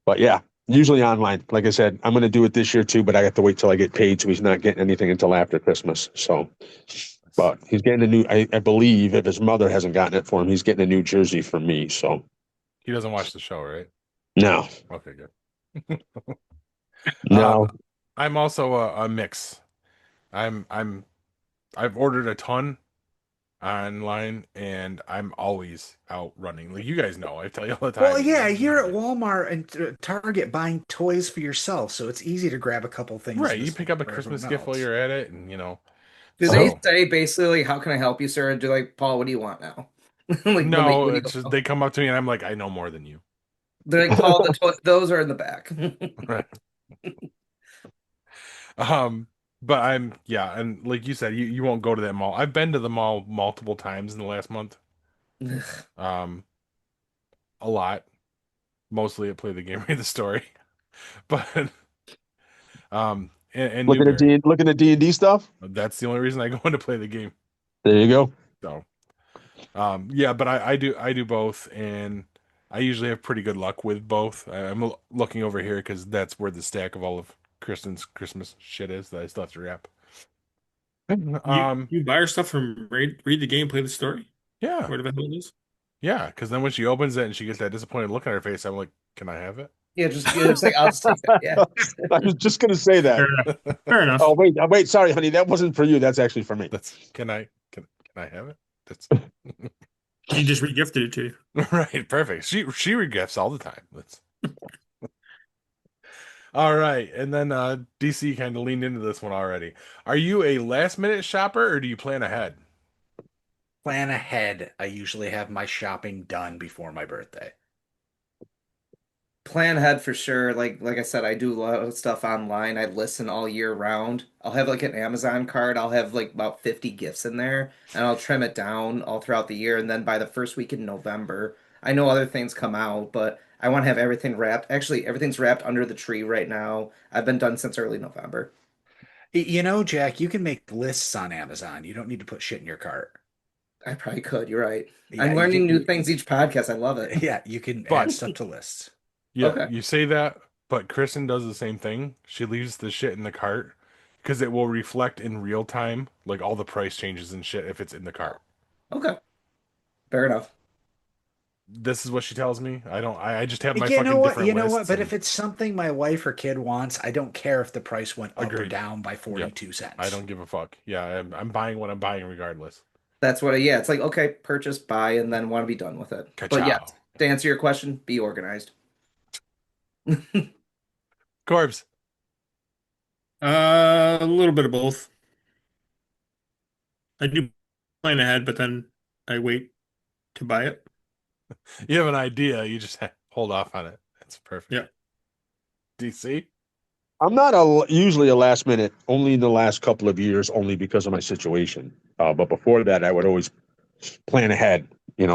but yeah, usually online. Like I said, I'm going to do it this year too, but I have to wait till I get paid. So he's not getting anything until after Christmas. So, but he's getting a new, I believe if his mother hasn't gotten it for him, he's getting a new jersey from me. So He doesn't watch the show, right? no, Okay, good. no, I'm also a mix. I'm I've ordered a ton online and I'm always out running. Like you guys know, I tell you all the Well, time. yeah, you're at Walmart and Target buying toys for yourself, so it's easy to grab a couple things Right, in the you pick up a store for Christmas everyone gift while else. you're at it, and Do they so so say basically, how can I help you, sir? And do like, Paul, what do you want now? Like no, when you it's just go, they come up to me and I'm like, I know more than you. they're like, Paul, those are in the back. Right. Um, but I'm yeah, and like you said, you won't go to that mall. I've been to the mall multiple times in the last month. Um, a lot. Mostly at Play the Game, Read the Story. But and Newberry. looking at D&D stuff. That's the only reason I go in to play the game. There you go. So yeah, but I do both, and I usually have pretty good luck with both. I'm looking over here because that's where the stack of all of Kristen's Christmas shit is that I still have to wrap. You Um, you buy her stuff from read the game, play the story, yeah, whatever the hell it is. yeah, because then when she opens it and she gets that disappointed look on her face, I'm like, can I have it? Yeah, just like I'll just take that. Yeah. I was just going to say that. Fair enough. Fair enough. Oh, wait, sorry, honey. That wasn't for you. That's actually for me. That's can I have it? That's She just regifted it to you. right, perfect. She regifts all the time. That's all right. And then DC kind of leaned into this one already. Are you a last minute shopper or do you plan ahead? Plan ahead. I usually have my shopping done before my birthday. Plan ahead for sure. Like I said, I do a lot of stuff online. I listen all year round. I'll have like an Amazon card. I'll have like about 50 gifts in there, and I'll trim it down all throughout the year. And then by the first week in November, I know other things come out, but I want to have everything wrapped. Actually, everything's wrapped under the tree right now. I've been done since early November. You know, Jack, you can make lists on Amazon. You don't need to put shit in your cart. I probably could. You're right. Yeah, I'm you learning can. new things each podcast. I love it. Yeah, you can add But stuff to lists. yeah, Okay. you say that, but Kristen does the same thing. She leaves the shit in the cart because it will reflect in real time, like all the price changes and shit if it's in the cart. Okay. Fair enough. This is what she tells me. I just have my You know fucking what? different You know what? lists But and if it's something my wife or kid wants, I don't care if the price went up or agreed. down by Yep. 42 I cents. don't give a fuck. Yeah, I'm buying what I'm buying regardless. That's what, yeah, it's like, okay, purchase, buy, and then want to be done with it. But yes, Ka-chow. to answer your question, be organized. Corbs, A little bit of both. I do plan ahead, but then I wait to buy it. you have an idea, you just hold off on it. That's perfect. Yeah. DC? I'm not usually a last minute, only in the last couple of years, only because of my situation. But before that, I would always plan ahead. I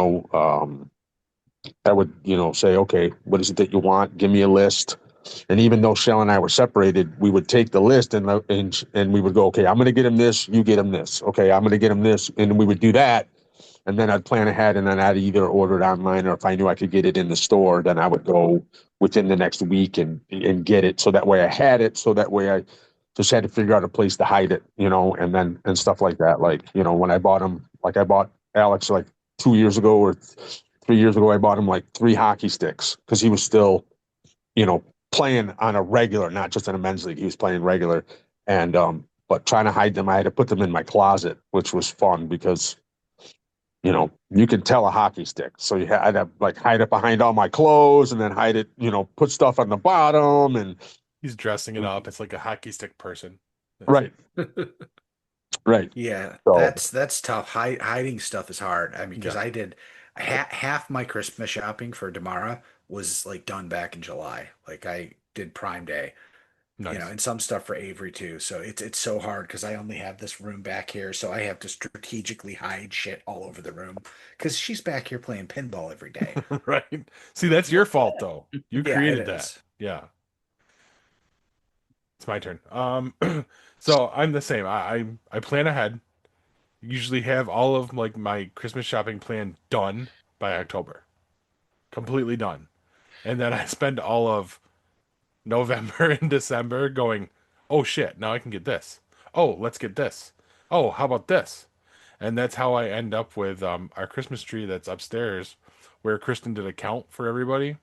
would, say, okay, what is it that you want? Give me a list. And even though Shell and I were separated, we would take the list and we would go, okay, I'm going to get him this, you get him this. Okay, I'm going to get him this, and we would do that. And then I'd plan ahead, and then I'd either order it online, or if I knew I could get it in the store, then I would go within the next week and get it. So that way I had it. So that way I just had to figure out a place to hide it, and then and stuff like that. Like, when I bought him, like I bought Alex like 2 years ago or 3 years ago, I bought him like 3 hockey sticks because he was still, playing on a regular, not just in a men's league. He was playing regular, and but trying to hide them, I had to put them in my closet, which was fun because you can tell a hockey stick. So I'd have like hide it behind all my clothes and then hide it, put stuff on the bottom and He's dressing it up. It's like a hockey stick person. That's right, right. Yeah, So that's tough. Hiding stuff is hard. I mean, because Yeah, I did half my Christmas shopping for Damara was like done back in July. Like I did Prime Day, nice. and some stuff for Avery too. So it's so hard because I only have this room back here, so I have to strategically hide shit all over the room because she's back here playing pinball every day. Right. See, that's your fault though. You Yeah, it created that. is. Yeah. It's my turn. So I'm the same. I plan ahead. Usually have all of like my Christmas shopping plan done by October. Completely done. And then I spend all of November and December going, "Oh shit, now I can get this. Oh, let's get this. Oh, how about this?" And that's how I end up with our Christmas tree that's upstairs where Kristen did a count for everybody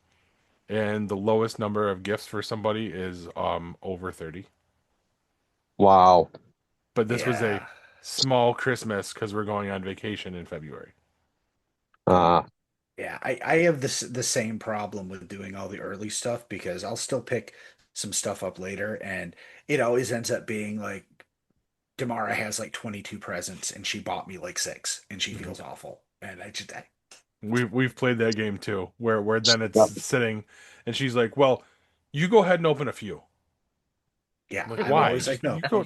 and the lowest number of gifts for somebody is over 30. wow. But this was a Yeah. small Christmas because we're going on vacation in February. Uh Yeah, I have the same problem with doing all the early stuff because I'll still pick some stuff up later, and it always ends up being like Damara has like 22 presents and she bought me like six and she Mhm. feels awful. And We've played that game too, where then it's yep. sitting and she's like, "Well, you go ahead and open a few." yeah, I'm like, I'm "Why? always Just like, you no. go."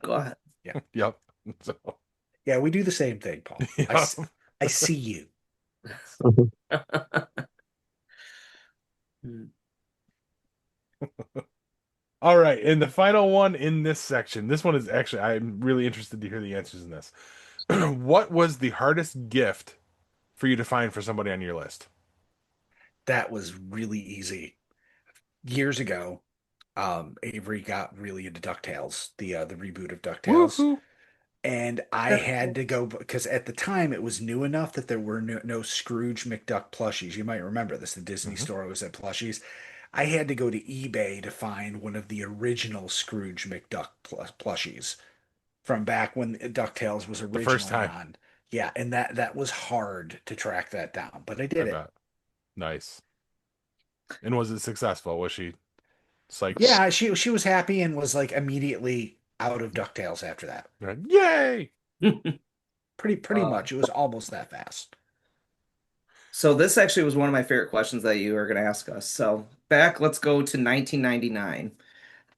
Go ahead. Yeah. Yep. So, Yeah, we do the same thing, Paul. yeah. I see you. All right, and the final one in this section. This one is actually I'm really interested to hear the answers in this. What was the hardest gift for you to find for somebody on your list? That was really easy. Years ago, Avery got really into DuckTales, the reboot of DuckTales. Woohoo! And I had to go because at the time it was new enough that there were no Scrooge McDuck plushies. You might remember this. The Disney Hmm. store was at plushies. I had to go to eBay to find one of the original Scrooge McDuck plushies from back when DuckTales was The first originally time, on. Yeah, and that was hard to track that down, but I I did it. bet. Nice. And was it successful? Was she psyched? Yeah, she was happy and was like immediately out of DuckTales after that. Right. Yay! Pretty Uh, much. It was almost that fast. So this actually was one of my favorite questions that you were going to ask us. So back, let's go to 1999.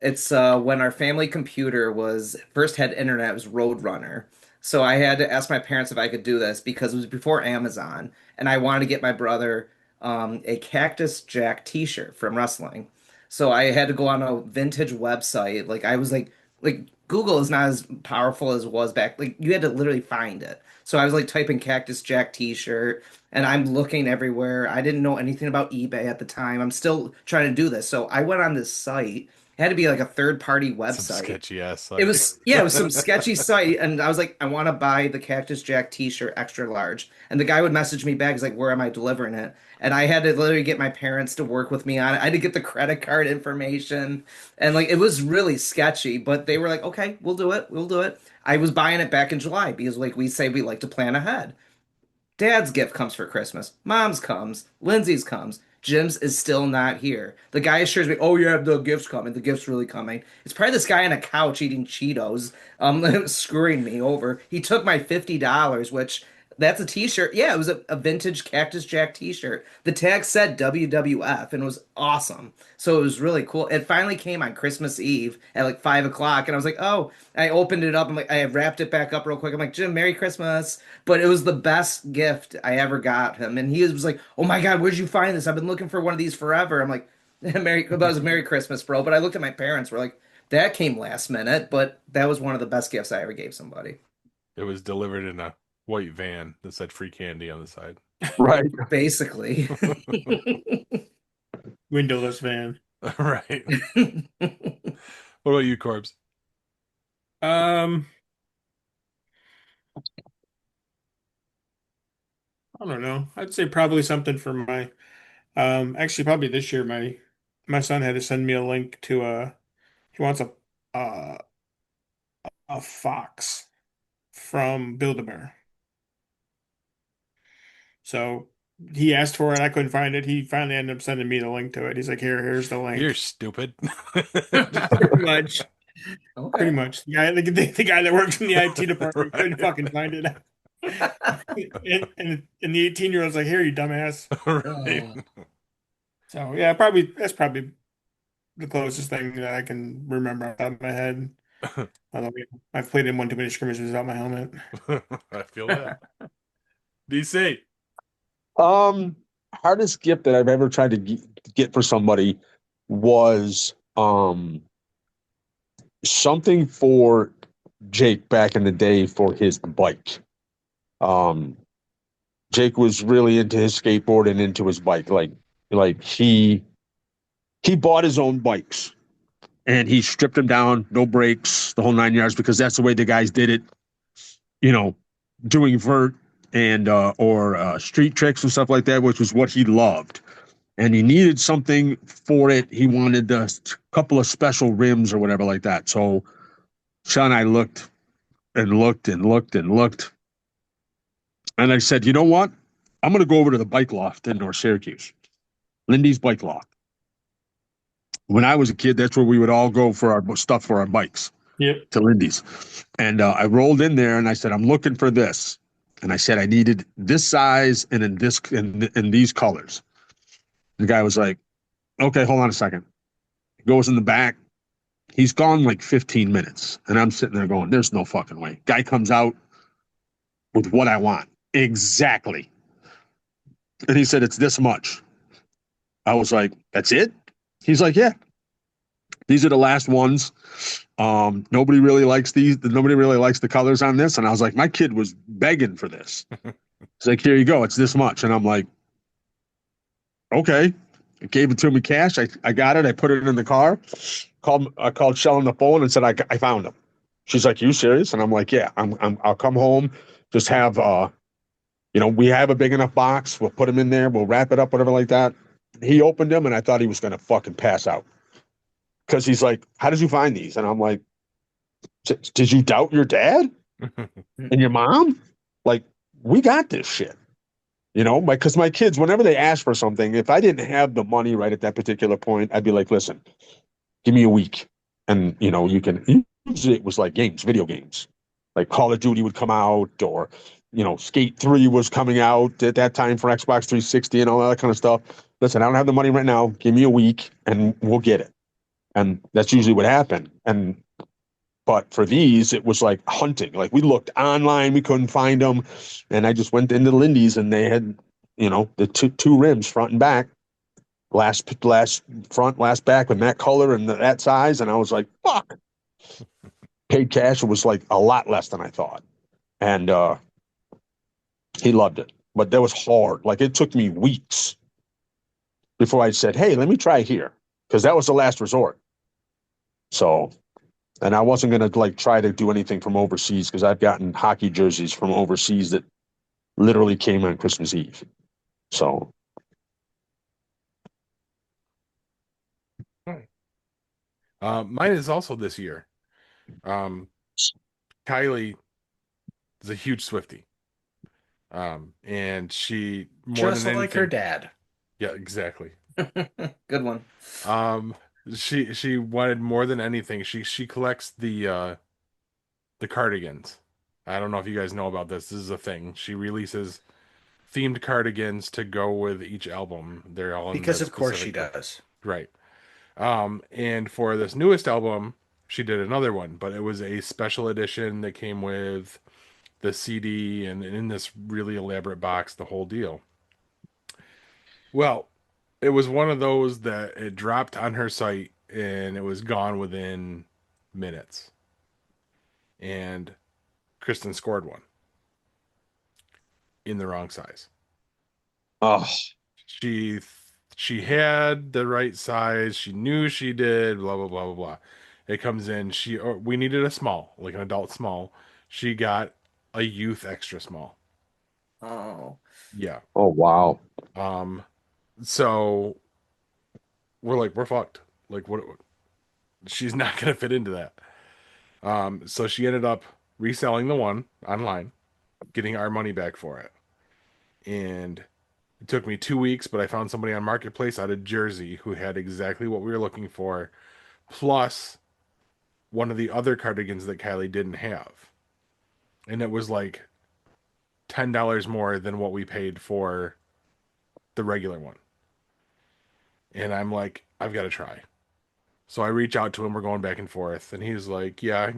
It's when our family computer was first had internet, it was Roadrunner. So I had to ask my parents if I could do this because it was before Amazon, and I wanted to get my brother a Cactus Jack t-shirt from wrestling. So I had to go on a vintage website. Like I was like Google is not as powerful as it was back. Like you had to literally find it. So I was like typing Cactus Jack t-shirt and I'm looking everywhere. I didn't know anything about eBay at the time. I'm still trying to do this. So I went on this site. It had to be like a third party Some website. sketchy ass It site. was, yeah, it was some sketchy site, and I was like, I want to buy the Cactus Jack T-shirt extra large. And the guy would message me back, he's like, where am I delivering it? And I had to literally get my parents to work with me on it. I had to get the credit card information, and like it was really sketchy, but they were like, okay, we'll do it, we'll do it. I was buying it back in July because like we say we like to plan ahead. Dad's gift comes for Christmas. Mom's comes. Lindsay's comes. Jim's is still not here. The guy assures me, "Oh yeah, the gift's coming. The gift's really coming." It's probably this guy on a couch eating Cheetos, screwing me over. He took my $50, which that's a T-shirt. Yeah, it was a vintage Cactus Jack T-shirt. The tag said WWF and it was awesome. So it was really cool. It finally came on Christmas Eve at like 5 o'clock, and I was like, "Oh!" I opened it up. I'm like, I wrapped it back up real quick. I'm like, "Jim, Merry Christmas." But it was the best gift I ever got him. And he was like, "Oh my God, where'd you find this? I've been looking for one of these forever." I'm like, that was a Merry Christmas, bro. But I looked at my parents, were like, that came last minute, but that was one of the best gifts I ever gave somebody. It was delivered in a white van that said free candy on the side. Right. Basically. Windowless van. Right. What about you, Corbs? Um, I don't know. I'd say probably something for my actually probably this year my son had to send me a link to he wants uh a fox from Build-A-Bear. So he asked for it, I couldn't find it. He finally ended up sending me the link to it. He's like, here's the You're link. stupid. Pretty much. Pretty Okay. much. The guy that works in the IT department couldn't Right. fucking find it. And the 18-year-old's like, here, you dumbass. Right. Oh, So yeah, probably that's probably the closest thing that I can remember off the top of my head. Although I've played in one too many scrimmages without my helmet. I feel that. DC. Um, Hardest gift that I've ever tried to get for somebody was something for Jake back in the day for his bike. Um, Jake was really into his skateboard and into his bike. Like he bought his own bikes and he stripped them down, no brakes, the whole 9 yards, because that's the way the guys did it. You know, doing vert and or street tricks and stuff like that, which was what he loved. And he needed something for it. He wanted a couple of special rims or whatever like that. So Sean and I looked and looked and looked and looked. And I said, you know what? I'm going to go over to the bike loft in North Syracuse, Lindy's Bike Loft. When I was a kid, that's where we would all go for our stuff for our bikes, Yep. to Lindy's. And I rolled in there and I said, I'm looking for this. And I said, I needed this size and in this in these colors. The guy was like, okay, hold on a second. He goes in the back. He's gone like 15 minutes. And I'm sitting there going, there's no fucking way. Guy comes out with what I want. Exactly. And he said, it's this much. I was like, that's it? He's like, yeah, these are the last ones. Nobody really likes these. Nobody really likes the colors on this. And I was like, my kid was begging for this. He's like, here you go. It's this much. And I'm like, okay. I gave it to me cash. I got it. I put it in the car. I called Shell on the phone and said, I found them. She's like, you serious? And I'm like, yeah, I'll come home. Just have, we have a big enough box. We'll put them in there. We'll wrap it up, whatever like that. He opened them and I thought he was going to fucking pass out. Because he's like, how did you find these? And I'm like, did you doubt your dad and your mom? Like, we got this shit. Because my kids, whenever they ask for something, if I didn't have the money right at that particular point, I'd be like, listen, give me a week. And, you can, usually it was like games, video games. Like Call of Duty would come out or, Skate 3 was coming out at that time for Xbox 360 and all that kind of stuff. Listen, I don't have the money right now. Give me a week and we'll get it. And that's usually what happened. But for these, it was like hunting. Like we looked online, we couldn't find them. And I just went into Lindy's and they had, the two rims front and back, last front, last back with that color and that size. And I was like, fuck. Paid cash. It was like a lot less than I thought. And he loved it. But that was hard. Like it took me weeks before I said, hey, let me try here. Because that was the last resort. So, and I wasn't going to like try to do anything from overseas because I've gotten hockey jerseys from overseas that literally came on Christmas Eve. So, Mine is also this year. Um, Kylie is a huge Swiftie. And she more Just than like her anything, dad. yeah, exactly. Good one. Um, she wanted more than anything. She collects the cardigans. I don't know if you guys know about this. This is a thing. She releases themed cardigans to go with each album. They're all in Because that of course she specific does. right. And for this newest album, she did another one, but it was a special edition that came with the CD and in this really elaborate box, the whole deal. Well, it was one of those that it dropped on her site and it was gone within minutes. And Kristen scored one in the wrong size. oh, She she had the right size. She knew she did. Blah blah blah blah blah. It comes in. We needed a small, like an adult small. She got a youth extra small. Oh, Yeah. oh, wow. Um. So we're like we're fucked. Like what? She's not gonna fit into that. So she ended up reselling the one online, getting our money back for it. And it took me 2 weeks, but I found somebody on Marketplace out of Jersey who had exactly what we were looking for, plus one of the other cardigans that Kylie didn't have. And it was like $10 more than what we paid for the regular one. And I'm like, I've got to try. So I reach out to him. We're going back and forth, and he's like, "Yeah,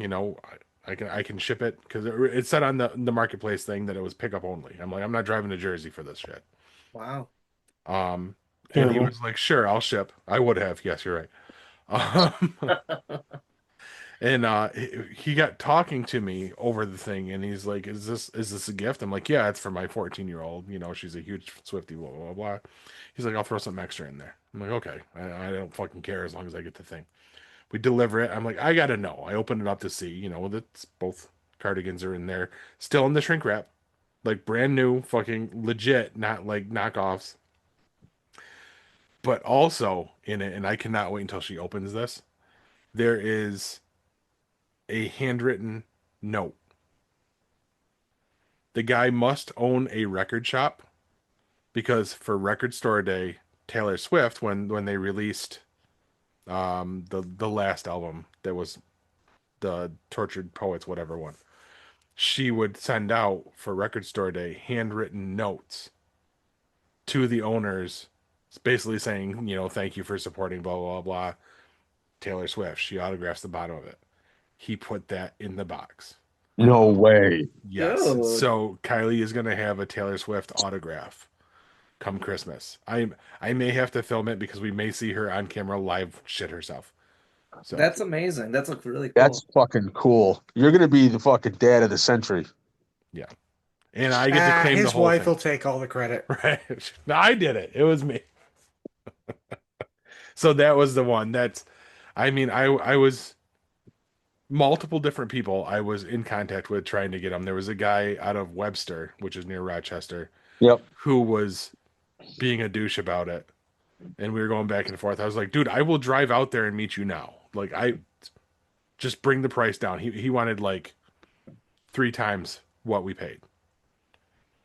I can ship it because it said on the marketplace thing that it was pickup only." I'm like, "I'm not driving to Jersey for this shit." wow. Um, and he Terrible. was like, "Sure, I'll ship." I would have. Yes, you're right. And he got talking to me over the thing, and he's like, "Is this a gift?" I'm like, "Yeah, it's for my 14-year-old. She's a huge Swiftie." Blah blah blah. He's like, "I'll throw something extra in there." I'm like, "Okay, I don't fucking care as long as I get the thing." We deliver it. I'm like, I gotta know. I open it up to see, that both cardigans are in there, still in the shrink wrap, like brand new, fucking legit, not like knockoffs. But also in it, and I cannot wait until she opens this. There is a handwritten note. The guy must own a record shop because for Record Store Day, Taylor Swift, when they released the last album that was the Tortured Poets whatever one, she would send out for Record Store Day handwritten notes to the owners, basically saying, thank you for supporting blah blah blah. Taylor Swift. She autographs the bottom of it. He put that in the box. No way. Yes. Dude, So Kylie is gonna have a Taylor Swift autograph come Christmas. I may have to film it because we may see her on camera live shit herself. So that's amazing. That's like really That's cool. fucking cool. You're going to be the fucking dad of the century. yeah. And I get to claim the His whole wife thing. will take all the credit. Right. No, I did it. It was me. So that was the one. I was multiple different people I was in contact with trying to get them. There was a guy out of Webster, which is near Rochester, Yep. who was being a douche about it. And we were going back and forth. I was like, dude, I will drive out there and meet you now. Like, I just bring the price down. He wanted like 3 times what we paid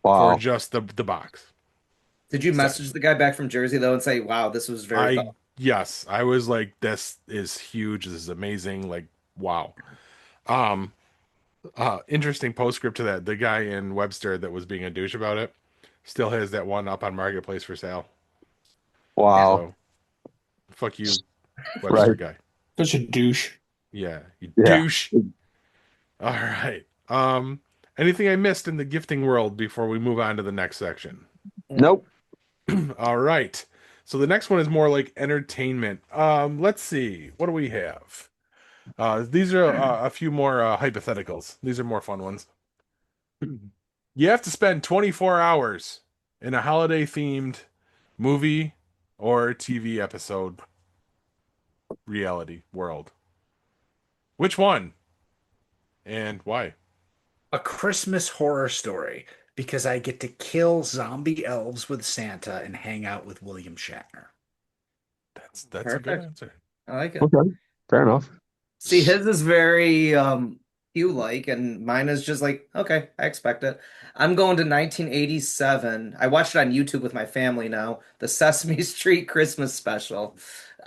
for Wow. just the box. Did you So message the guy back from Jersey though and say, "Wow, this was very I, thoughtful"? yes, I was like, this is huge. This is amazing. Like, wow. Um, Interesting postscript to that. The guy in Webster that was being a douche about it still has that one up on Marketplace for sale. Yeah. Wow. So fuck you, Webster Right. guy. Such a douche. Yeah, you Yeah. douche. All right. Anything I missed in the gifting world before we move on to the next section? Nope. All right. So the next one is more like entertainment. Let's see. What do we have? These are a few more hypotheticals. These are more fun ones. You have to spend 24 hours in a holiday themed movie or TV episode reality world. Which one and why? A Christmas horror story because I get to kill zombie elves with Santa and hang out with William Shatner. That's a good Perfect. answer. I like it. Okay. Fair enough. See, his is very you like, and mine is just like, okay, I expect it. I'm going to 1987. I watched it on YouTube with my family now, the Sesame Street Christmas special.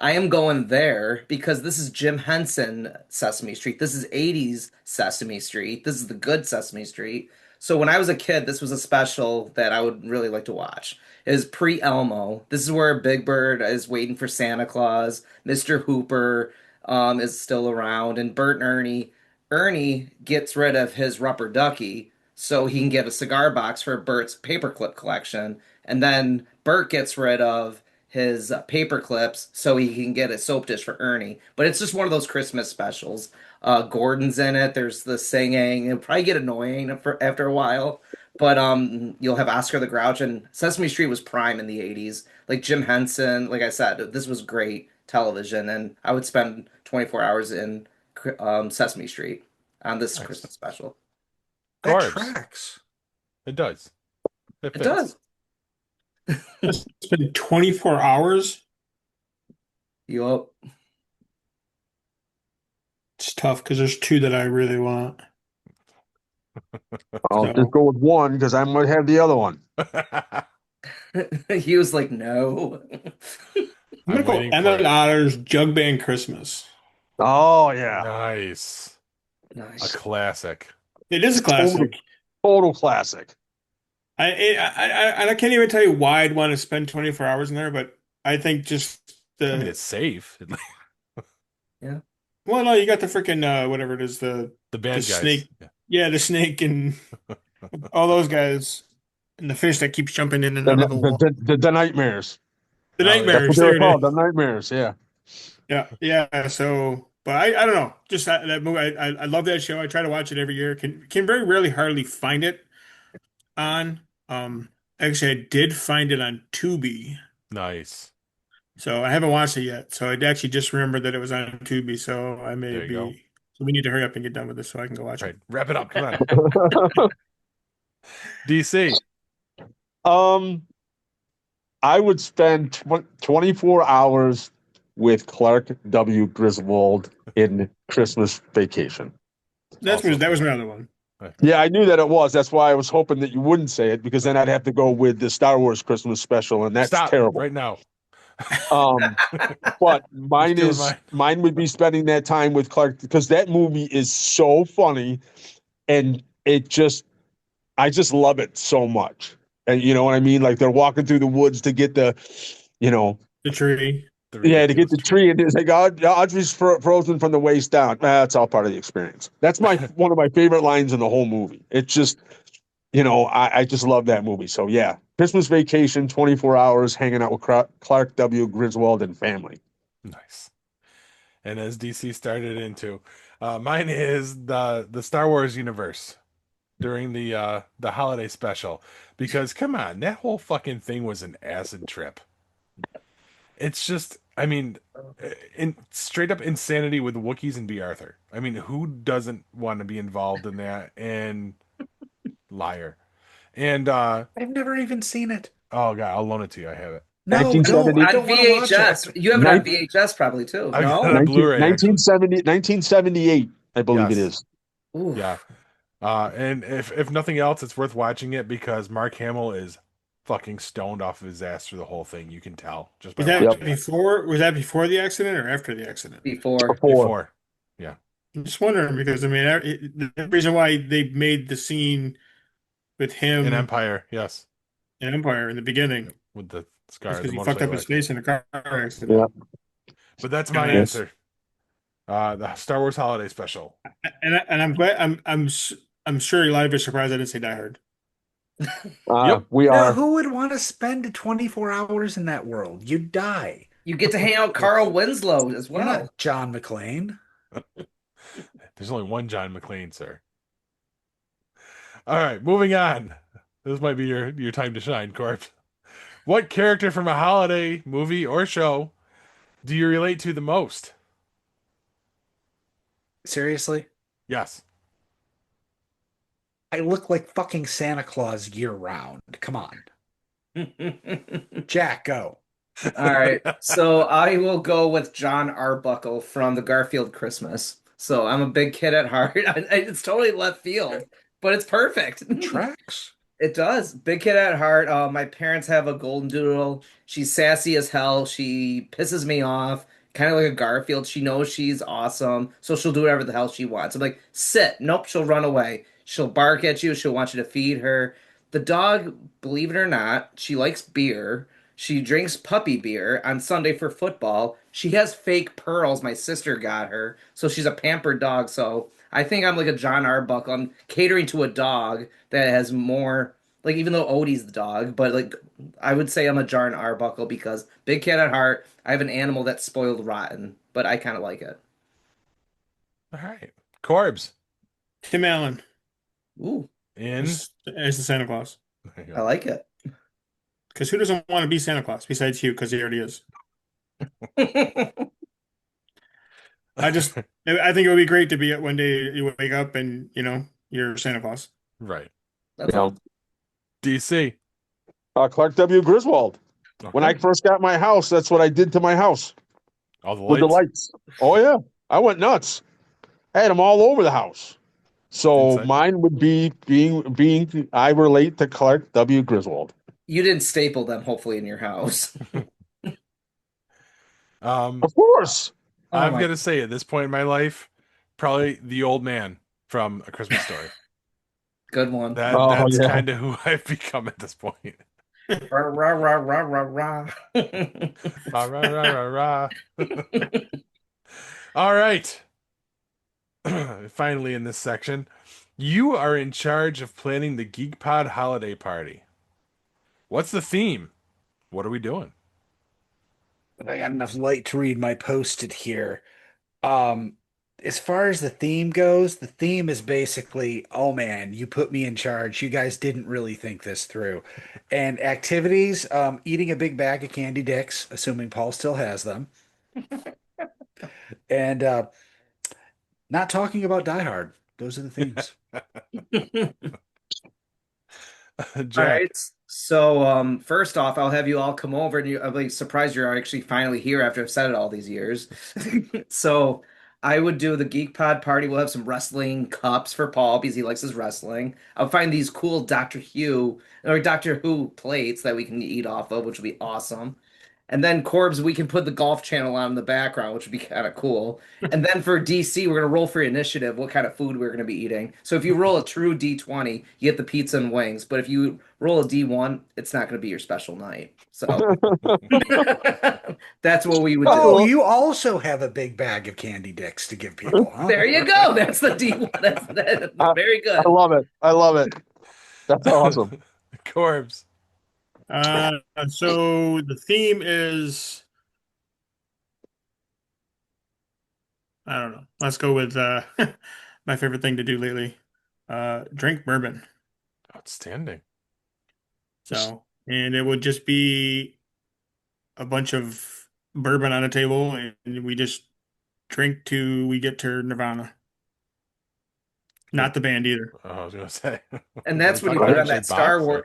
I am going there because this is Jim Henson Sesame Street. This is 80s Sesame Street. This is the good Sesame Street. So when I was a kid, this was a special that I would really like to watch. It is pre-Elmo. This is where Big Bird is waiting for Santa Claus, Mr. Hooper is still around, and Bert and Ernie gets rid of his rubber ducky so he can get a cigar box for Bert's paperclip collection, and then Bert gets rid of his paper clips so he can get a soap dish for Ernie. But it's just one of those Christmas specials. Gordon's in it. There's the singing. It'll probably get annoying after a while. But you'll have Oscar the Grouch, and Sesame Street was prime in the 80s. Like Jim Henson, like I said, this was great television, and I would spend 24 hours in Sesame Street on this Nice. Christmas special. That Corbs. tracks. It does. It It fits. does. Spend 24 hours. Yup. It's tough because there's two that I really want. I'll So just go with one because I might have the other one. He was like, no. I'm I'm gonna go waiting for Emmett it. Otter's Jug Band Christmas. Oh yeah. Nice. A Nice. classic. It is a Total, classic. total classic. I can't even tell you why I'd want to spend 24 hours in there, but I think just I mean, the it's safe. Yeah. well, no, you got the freaking whatever it is, The bad the guys. snake, Yeah. yeah, the snake and all those guys, and the fish that keeps jumping in and The, out of the wall. the nightmares. The Oh, yeah. That's what nightmares. they were There it called. The is. nightmares. Yeah. Yeah, yeah. So, but I don't know. Just that movie. I love that show. I try to watch it every year. Can very rarely hardly find it on. Actually, I did find it on Tubi. Nice. So I haven't watched it yet. So I actually just remembered that it was on Tubi. So I may There you go. be. So we need to hurry up and get done with this so I can go watch All it. right. Wrap it up. Come on. DC. um, I would spend 24 hours with Clark W. Griswold in Christmas Vacation. Also That was good. my other one. Yeah, I knew that it was. That's why I was hoping that you wouldn't say it because then I'd have to go with the Star Wars Christmas special, and that's Stop terrible. right now. But mine Stealing is mine. mine would be spending that time with Clark because that movie is so funny, and I just love it so much. And you know what I mean? Like they're walking through the woods to get the, you know, The tree. The yeah, to get ridiculous the tree, and it's like Audrey's frozen from the waist down. That's all part of the experience. That's my one of my favorite lines in the whole movie. It's just, I just love that movie. So yeah, Christmas Vacation, 24 hours hanging out with Clark W. Griswold and family. Nice. And as DC started into, mine is the Star Wars universe during the holiday special. Because come on, that whole fucking thing was an acid trip. It's just, I mean, in straight up insanity with Wookiees and B. Arthur. I mean, who doesn't want to be involved in that? And liar. And I've never even seen it. oh god, I'll loan it to you. I have it. No, no, 1970, I On don't want to watch VHS. it. You have it on VHS probably too. I got it No? on Blu-ray actually. 1978, I believe it Yes. is. Ooh. Yeah. And if nothing else, it's worth watching it because Mark Hamill is fucking stoned off of his ass through the whole thing. You can tell just by Was that watching it. before? Was that before the accident or after the accident? Before. Before. Before. Yeah. I'm just wondering because I mean, the reason why they made the scene with In him Empire, yes. in Empire in the beginning Yep, with the is scar, because the he fucked up motorcycle his accident. face in a car accident. Yeah. But that's my Dumbass. answer. The Star Wars Holiday Special. And I'm glad I'm sure a lot of you are surprised I didn't say Die Hard. Yep. We are. Who would want to spend 24 hours in that world? You'd die. You get to hang out with Carl Winslow as You're well. not John McClane. There's only one John McClane, sir. All right, moving on. This might be your time to shine, Corp. What character from a holiday movie or show do you relate to the most? Seriously? Yes. I look like fucking Santa Claus year round. Come on. All Jack, go. right. So I will go with John Arbuckle from the Garfield Christmas. So I'm a big kid at heart. It's totally left field, but it's perfect. Tracks. It does. Big kid at heart. My parents have a golden doodle. She's sassy as hell. She pisses me off. Kind of like a Garfield. She knows she's awesome, so she'll do whatever the hell she wants. I'm like, sit. Nope, she'll run away. She'll bark at you. She'll want you to feed her. The dog, believe it or not, she likes beer. She drinks puppy beer on Sunday for football. She has fake pearls my sister got her, so she's a pampered dog. So I think I'm like a John Arbuckle. I'm catering to a dog that has more like even though Odie's the dog, but like I would say I'm a John Arbuckle because big cat at heart. I have an animal that's spoiled rotten, but I kind of like it. All right. Corbs Tim Allen in. Ooh, as the Santa Claus. There you I go. like it. Because who doesn't want to be Santa Claus besides you? Because he already is. I think it would be great to be one day you wake up and you're Santa Claus. Right. That's Yeah. all. DC. Clark W. Griswold. When I Okay. first got my house, that's what I did to my house All the with the lights lights. Oh yeah, I went nuts. I had them all over the house. So inside. mine would be being I relate to Clark W. Griswold. You didn't staple them, hopefully, in your house. Um, Of course. Oh I've my, got to say, at this point in my life, probably the old man from A Christmas Story. good one. Oh That's yeah. kind of who I've become at this point. Rah, rah, rah, rah, rah, rah. Rah, rah, rah, rah, rah. All right. Finally, in this section, you are in charge of planning the Geek Pod holiday party. What's the theme? What are we doing? I got enough light to read my post-it here. Um, as far as the theme goes, the theme is basically, oh man, you put me in charge. You guys didn't really think this through. And activities, eating a big bag of candy dicks, assuming Paul still has them, and not talking about Die Hard. Those are the themes. All right. Jack. So, first off, I'll have you all come over, and I'll be surprised you're actually finally here after I've said it all these years. So, I would do the Geek Pod party. We'll have some wrestling cups for Paul because he likes his wrestling. I'll find these cool Doctor Who or Doctor Who plates that we can eat off of, which would be awesome. And then Corbs, we can put the Golf Channel on in the background, which would be kind of cool. And then for DC, we're gonna roll for initiative what kind of food we're gonna be eating. So if you roll a true D20, you get the pizza and wings. But if you roll a D1, it's not gonna be your special night. So that's what we would do. Oh, Oh, you also have a big bag of candy dicks to give people, huh? There you go. That's the D1. That's I, very I good. love it. I love it. That's awesome. Corbs. So the theme is I don't know. Let's go with my favorite thing to do lately. Drink bourbon. Outstanding. So, and it would just be a bunch of bourbon on a table, and we just drink till we get to Nirvana. Not the band either. I was gonna say. And Are we that's when you talking put on actually that Star box, or- Wars.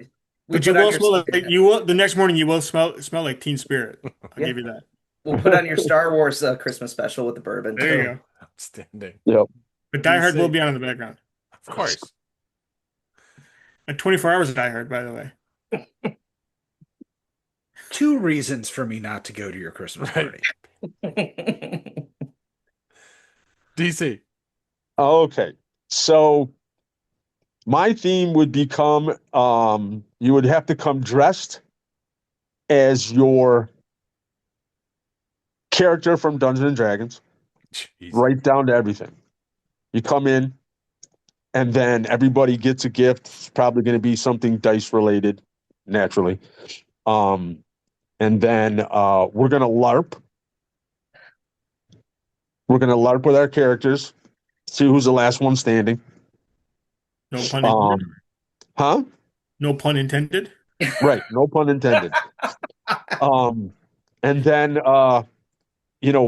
We But you put on will your smell like you will the next morning. You will smell like Teen Spirit. I'll yeah. give you that. We'll put on your Star Wars Christmas special with the bourbon There you too. go. Outstanding. Yep. But Die Hard will DC. be on in the background. Of course. At 24 hours of Die Hard, by the way. Two reasons for me not to go to your Christmas Right. party. DC. Okay. So my theme would become you would have to come dressed as your character from Dungeons and Dragons, Jeez. right down to everything. You come in, and then everybody gets a gift. It's probably going to be something dice related, naturally. Um, and then we're going to LARP. We're going to LARP with our characters, see who's the last one standing. No pun intended. Um, huh? No pun intended. Right. No pun intended. Um, and then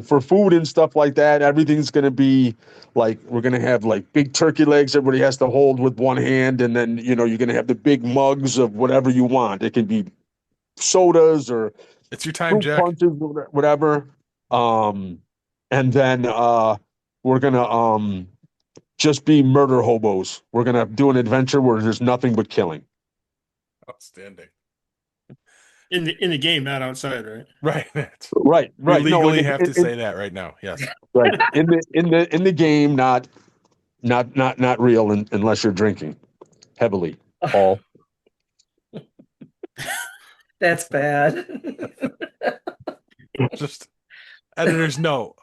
for food and stuff like that, everything's going to be like we're going to have like big turkey legs everybody has to hold with one hand, and then you're going to have the big mugs of whatever you want. It can be sodas or It's your time, fruit Jack. punches or whatever. And then we're going to just be murder hobos. We're going to do an adventure where there's nothing but killing. Outstanding. In the game, not outside, right? Right. Right, We right. No, legally have to say that right now. Yes. right. In the game, not real unless you're drinking heavily, Paul. That's bad. Just editor's note.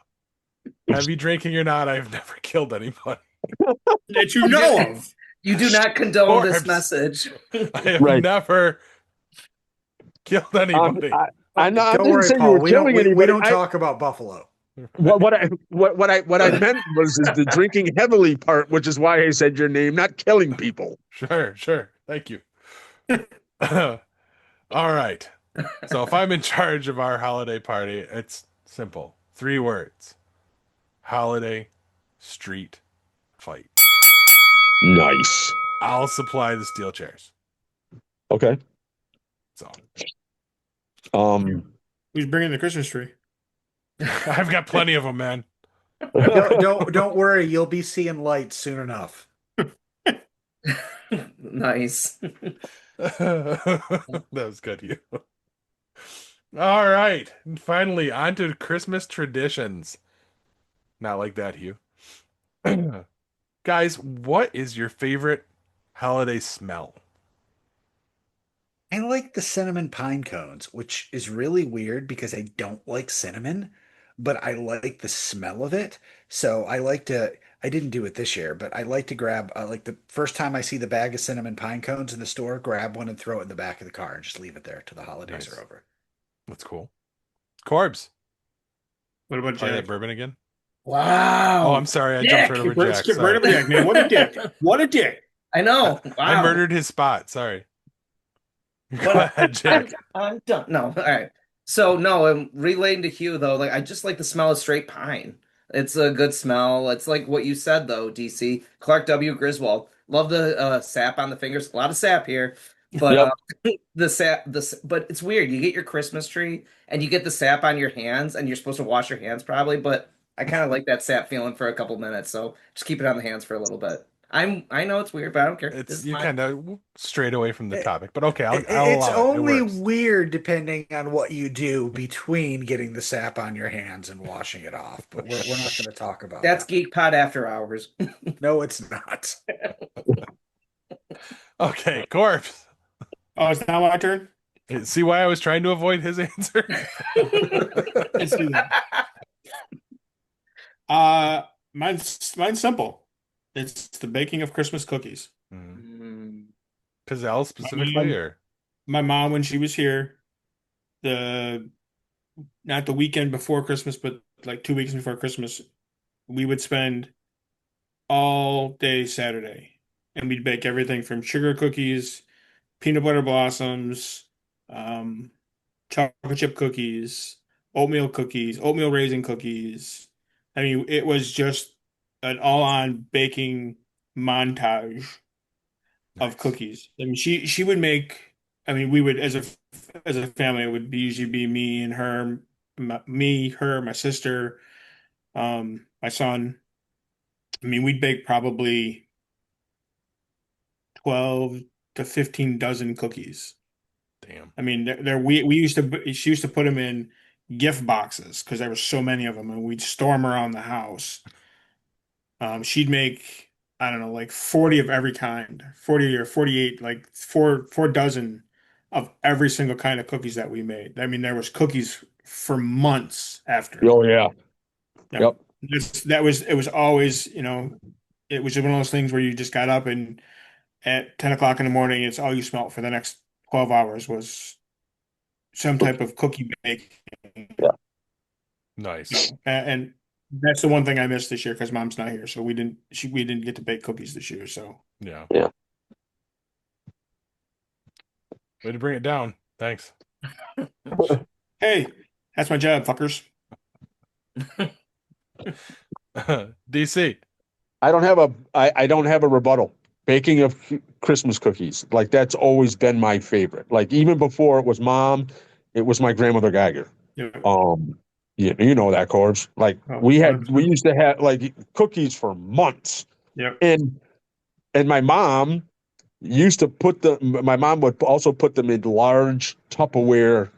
Heavy drinking or not, I've never killed anyone. That you know of. You do not condone this Corpse. message. I have Right. never killed anybody. I Don't didn't worry, say you Paul. were We don't killing we, we anybody. don't talk about Buffalo. What I meant was is the drinking heavily part, which is why I said your name, not killing people. Sure. Thank you. All right. So if I'm in charge of our holiday party, it's simple. 3 words. Holiday street fight. Nice. I'll supply the steel chairs. Okay. So Who's bringing the Christmas tree? I've got plenty of them, man. Don't worry. You'll be seeing lights soon enough. Nice. That was good, you. All right. And finally, on to Christmas traditions. Not like that, Hugh. Guys, what is your favorite holiday smell? I like the cinnamon pine cones, which is really weird because I don't like cinnamon, but I like the smell of it. So I didn't do it this year, but I like to grab, like the first time I see the bag of cinnamon pine cones in the store, grab one and throw it in the back of the car and just leave it there till the holidays Nice. are over. That's cool. Corbs. What about Try that Jack? bourbon again? Wow. Oh, I'm sorry. I Jack, jumped right over Jack. skip right Sorry. over Jack, man. What a dick. What a dick. I know. Wow. I murdered his spot. Sorry. Go But ahead, Jack. I'm done. No, all right. So no, I'm relating to Hugh though. Like I just like the smell of straight pine. It's a good smell. It's like what you said though, DC. Clark W. Griswold. Love the sap on the fingers. A lot of sap here, but Yep. the sap. But it's weird. You get your Christmas tree and you get the sap on your hands, and you're supposed to wash your hands probably. But I kind of like that sap feeling for a couple minutes. So just keep it on the hands for a little bit. I know it's weird, but I don't care. This It's is you mine. kind of strayed away from the topic, but okay, I'll It's allow it. It only works. weird depending on what you do between getting the sap on your hands and washing it off, but we're not going to talk about That's that. Geek Pod After Hours. No, it's not. Okay, Corpse. Oh, it's now my turn? See why I was trying to avoid his answer? Let's do that. Mine's simple. It's the baking of Christmas cookies. Pizzelle specifically, or My mom, when she was here, not the weekend before Christmas, but like 2 weeks before Christmas, we would spend all day Saturday, and we'd bake everything from sugar cookies, peanut butter blossoms, um, chocolate chip cookies, oatmeal raisin cookies. I mean, it was just an all-on baking montage of Nice. cookies. I mean, she would make. I mean, we would as a family, it would usually be me and her, her, my sister, my son. I mean, we'd bake probably 12 to 15 dozen cookies. Damn. I mean, we used to she used to put them in gift boxes because there were so many of them, and we'd storm around the house. She'd make, I don't know, like 40 of every kind, 40 or 48, like four dozen of every single kind of cookies that we made. I mean, there was cookies for months after. Oh yeah. Yep. Yep. It was always, it was just one of those things where you just got up and at 10 o'clock in the morning, it's all you smelt for the next 12 hours was some type of cookie baking. Yeah. Nice. So, and that's the one thing I missed this year because mom's not here. So we didn't get to bake cookies this year. So, Yeah. Yeah. Way to bring it down. Thanks. hey, that's my job, fuckers. DC. I don't have a rebuttal. Baking of Christmas cookies, like that's always been my favorite. Like even before it was mom, it was my grandmother Geiger. Yeah. You know that, Corbs. Like Oh, we 100%. used to have like cookies for months, Yep. and my mom used to my mom would also put them in large Tupperware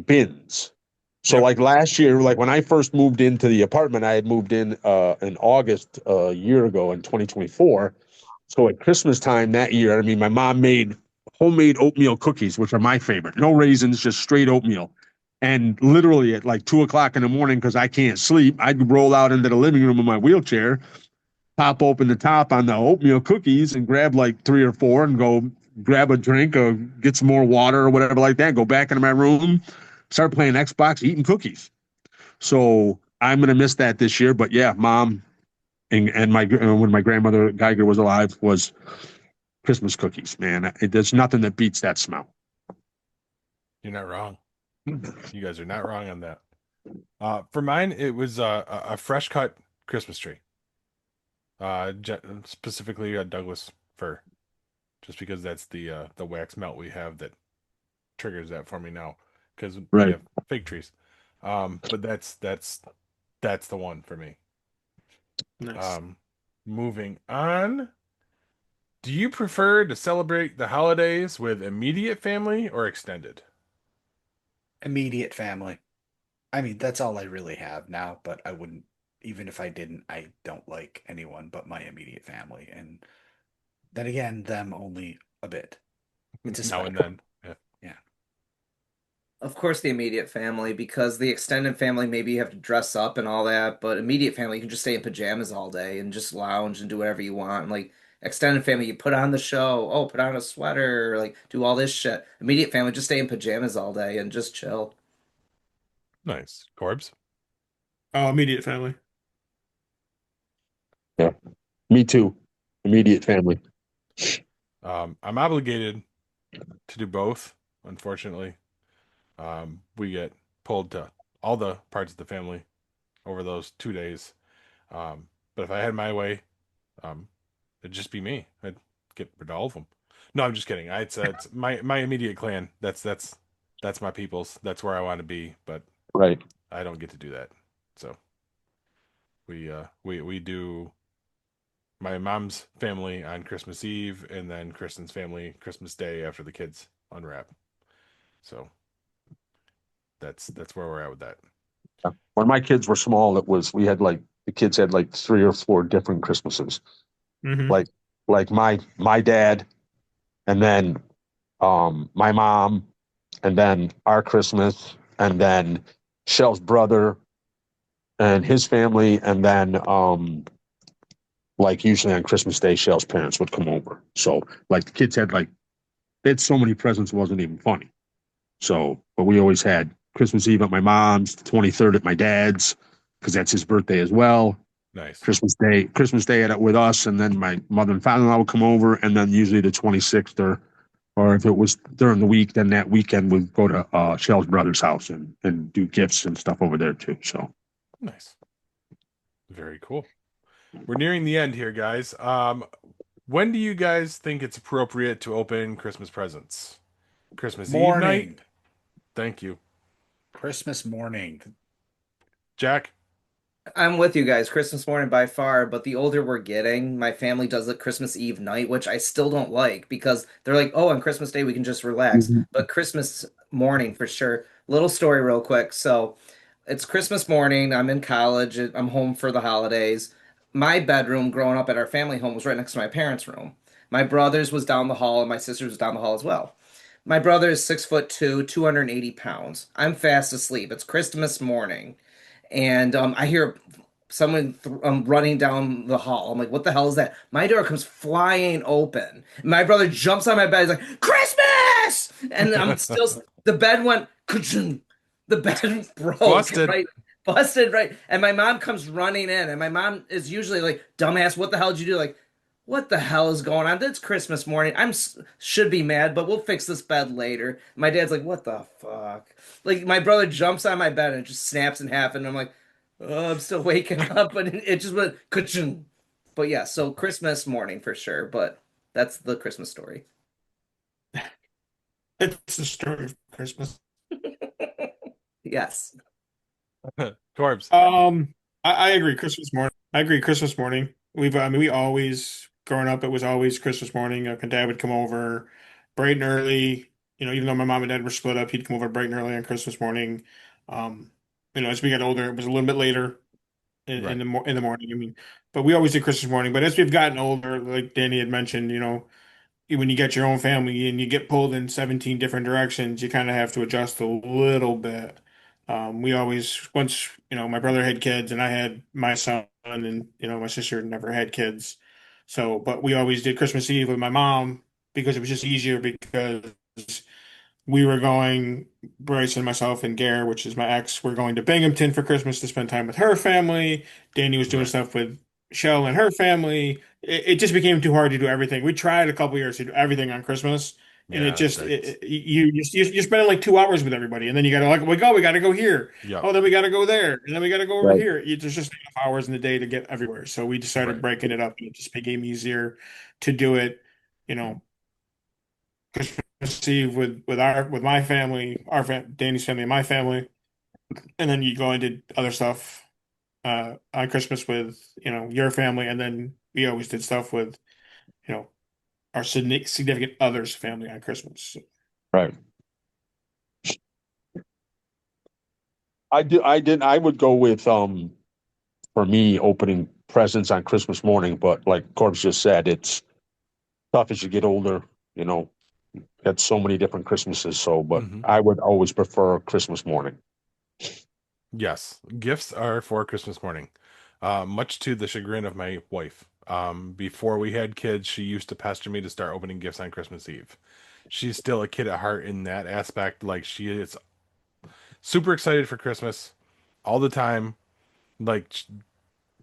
bins. So Yep. like last year, like when I first moved into the apartment, I had moved in August a year ago in 2024. So at Christmas time that year, I mean, my mom made homemade oatmeal cookies, which are my favorite. No raisins, just straight oatmeal. And literally at like 2 o'clock in the morning, because I can't sleep, I'd roll out into the living room in my wheelchair, pop open the top on the oatmeal cookies, and grab like three or four and go grab a drink or get some more water or whatever like that. Go back into my room, start playing Xbox, eating cookies. So I'm gonna miss that this year. But yeah, mom and my when my grandmother Geiger was alive was Christmas cookies. Man, there's nothing that beats that smell. You're not wrong. You guys are not wrong on that. For mine, it was a fresh cut Christmas tree. Specifically a Douglas fir, just because that's the wax melt we have that triggers that for me now, because we Right. have fig trees. But that's the one for me. Nice. Um, Moving on. Do you prefer to celebrate the holidays with immediate family or extended? Immediate family. I mean, that's all I really have now, but I wouldn't, even if I didn't, I don't like anyone but my immediate family. And then again, them only a bit. It's a Now and spectrum. then. Yeah. Yeah. Of course, the immediate family, because the extended family, maybe you have to dress up and all that, but immediate family, you can just stay in pajamas all day and just lounge and do whatever you want. Like extended family, you put on the show, oh, put on a sweater, like do all this shit. Immediate family, just stay in pajamas all day and just chill. Nice. Corbs? Oh, immediate family. Yeah. Me too. Immediate family. I'm obligated to do both, unfortunately. We get pulled to all the parts of the family over those 2 days. But if I had my way, um, it'd just be me. I'd get rid of all of them. No, I'm just kidding. It's my immediate clan. That's my people's. That's where I want to be, but Right. I don't get to do that. So we do my mom's family on Christmas Eve, and then Kristen's family Christmas Day after the kids unwrap. So that's where we're at with that. When my kids were small, it was we had like the kids had like three or four different Christmases. Hmm. Like like my dad, and then my mom, and then our Christmas, and then Shell's brother and his family, and then like usually on Christmas Day, Shell's parents would come over. So like the kids had like they had so many presents, it wasn't even funny. So, but we always had Christmas Eve at my mom's, the 23rd at my dad's, because that's his birthday as well. Nice. Christmas Day with us, and then my mother and father-in-law would come over, and then usually the 26th, or if it was during the week, then that weekend we'd go to Shell's brother's house and do gifts and stuff over there too. So Nice. Very cool. We're nearing the end here, guys. When do you guys think it's appropriate to open Christmas presents? Christmas Eve night? Morning. Thank you. Christmas morning. Jack? I'm with you guys, Christmas morning by far, but the older we're getting, my family does it Christmas Eve night, which I still don't like because they're like, oh, on Christmas Day we can just relax. Mhm. But Christmas morning for sure. Little story real quick. So it's Christmas morning. I'm in college. I'm home for the holidays. my bedroom growing up at our family home was right next to my parents' room. My brother's was down the hall, and my sister's was down the hall as well. My brother is 6'2", 280 pounds. I'm fast asleep. It's Christmas morning, and I hear someone running down the hall. I'm like, what the hell is that? My door comes flying open. My brother jumps on my bed. He's like, Christmas! And I'm still, the bed went, ka-ching. The bed broke, Busted. right? Busted, right? And my mom comes running in, and my mom is usually like, dumbass, what the hell did you do? Like, what the hell is going on? It's Christmas morning. Should be mad, but we'll fix this bed later. My dad's like, what the fuck? Like, my brother jumps on my bed and it just snaps in half, and I'm like, oh, I'm still waking up, and it just went ka-ching. But yeah, so Christmas morning for sure, but that's the Christmas story. It's the story of Christmas. Yes. Corbs. I agree. Christmas morning. I agree. Christmas morning. I mean, we always, growing up, it was always Christmas morning. Dad would come over bright and early. Even though my mom and dad were split up, he'd come over bright and early on Christmas morning. Um, as we got older, it was a little bit later Right. in the morning. I mean, but we always did Christmas morning. But as we've gotten older, like Danny had mentioned, when you get your own family and you get pulled in 17 different directions, you kind of have to adjust a little bit. We always, once, my brother had kids and I had my son, and, my sister never had kids. So, but we always did Christmas Eve with my mom because it was just easier because we were going, Bryce and myself and Gare, which is my ex, we're going to Binghamton for Christmas to spend time with her family. Danny was doing Right. stuff with Shell and her family. It just became too hard to do everything. We tried a couple years to do everything on Christmas, and it Yeah, just that's you're spending like 2 hours with everybody, and then you gotta like we gotta go here. yep. Oh, then we gotta go there, and then we gotta go over Right. here. There's just enough hours in the day to get everywhere. So we decided Right. breaking it up, and it just became easier to do it. You know, Christmas Eve with my family, Danny's family, and my family, and then you go into other stuff on Christmas with your family, and then we always did stuff with you know our significant others' family on Christmas. Right. I would go with for me opening presents on Christmas morning, but like Corbs just said, it's tough as you get older, you know, got so many different Christmases. So, but Hmm. I would always prefer Christmas morning. Yes, gifts are for Christmas morning. Much to the chagrin of my wife. Before we had kids, she used to pester me to start opening gifts on Christmas Eve. She's still a kid at heart in that aspect. Like she is super excited for Christmas all the time. Like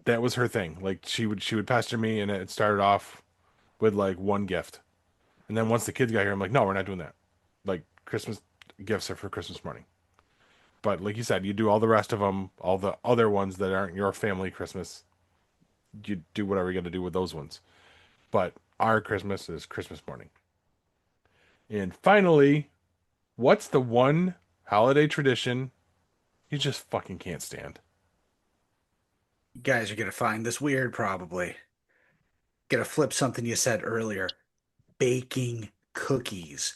that was her thing. Like she would pester me, and it started off with like one gift, and then once the kids got here, I'm like, no, we're not doing that. Like Christmas gifts are for Christmas morning. But like you said, you do all the rest of them, all the other ones that aren't your family Christmas. You do whatever you got to do with those ones. But our Christmas is Christmas morning. And finally, what's the one holiday tradition you just fucking can't stand? You guys are gonna find this weird, probably. Gonna flip something you said earlier. Baking cookies.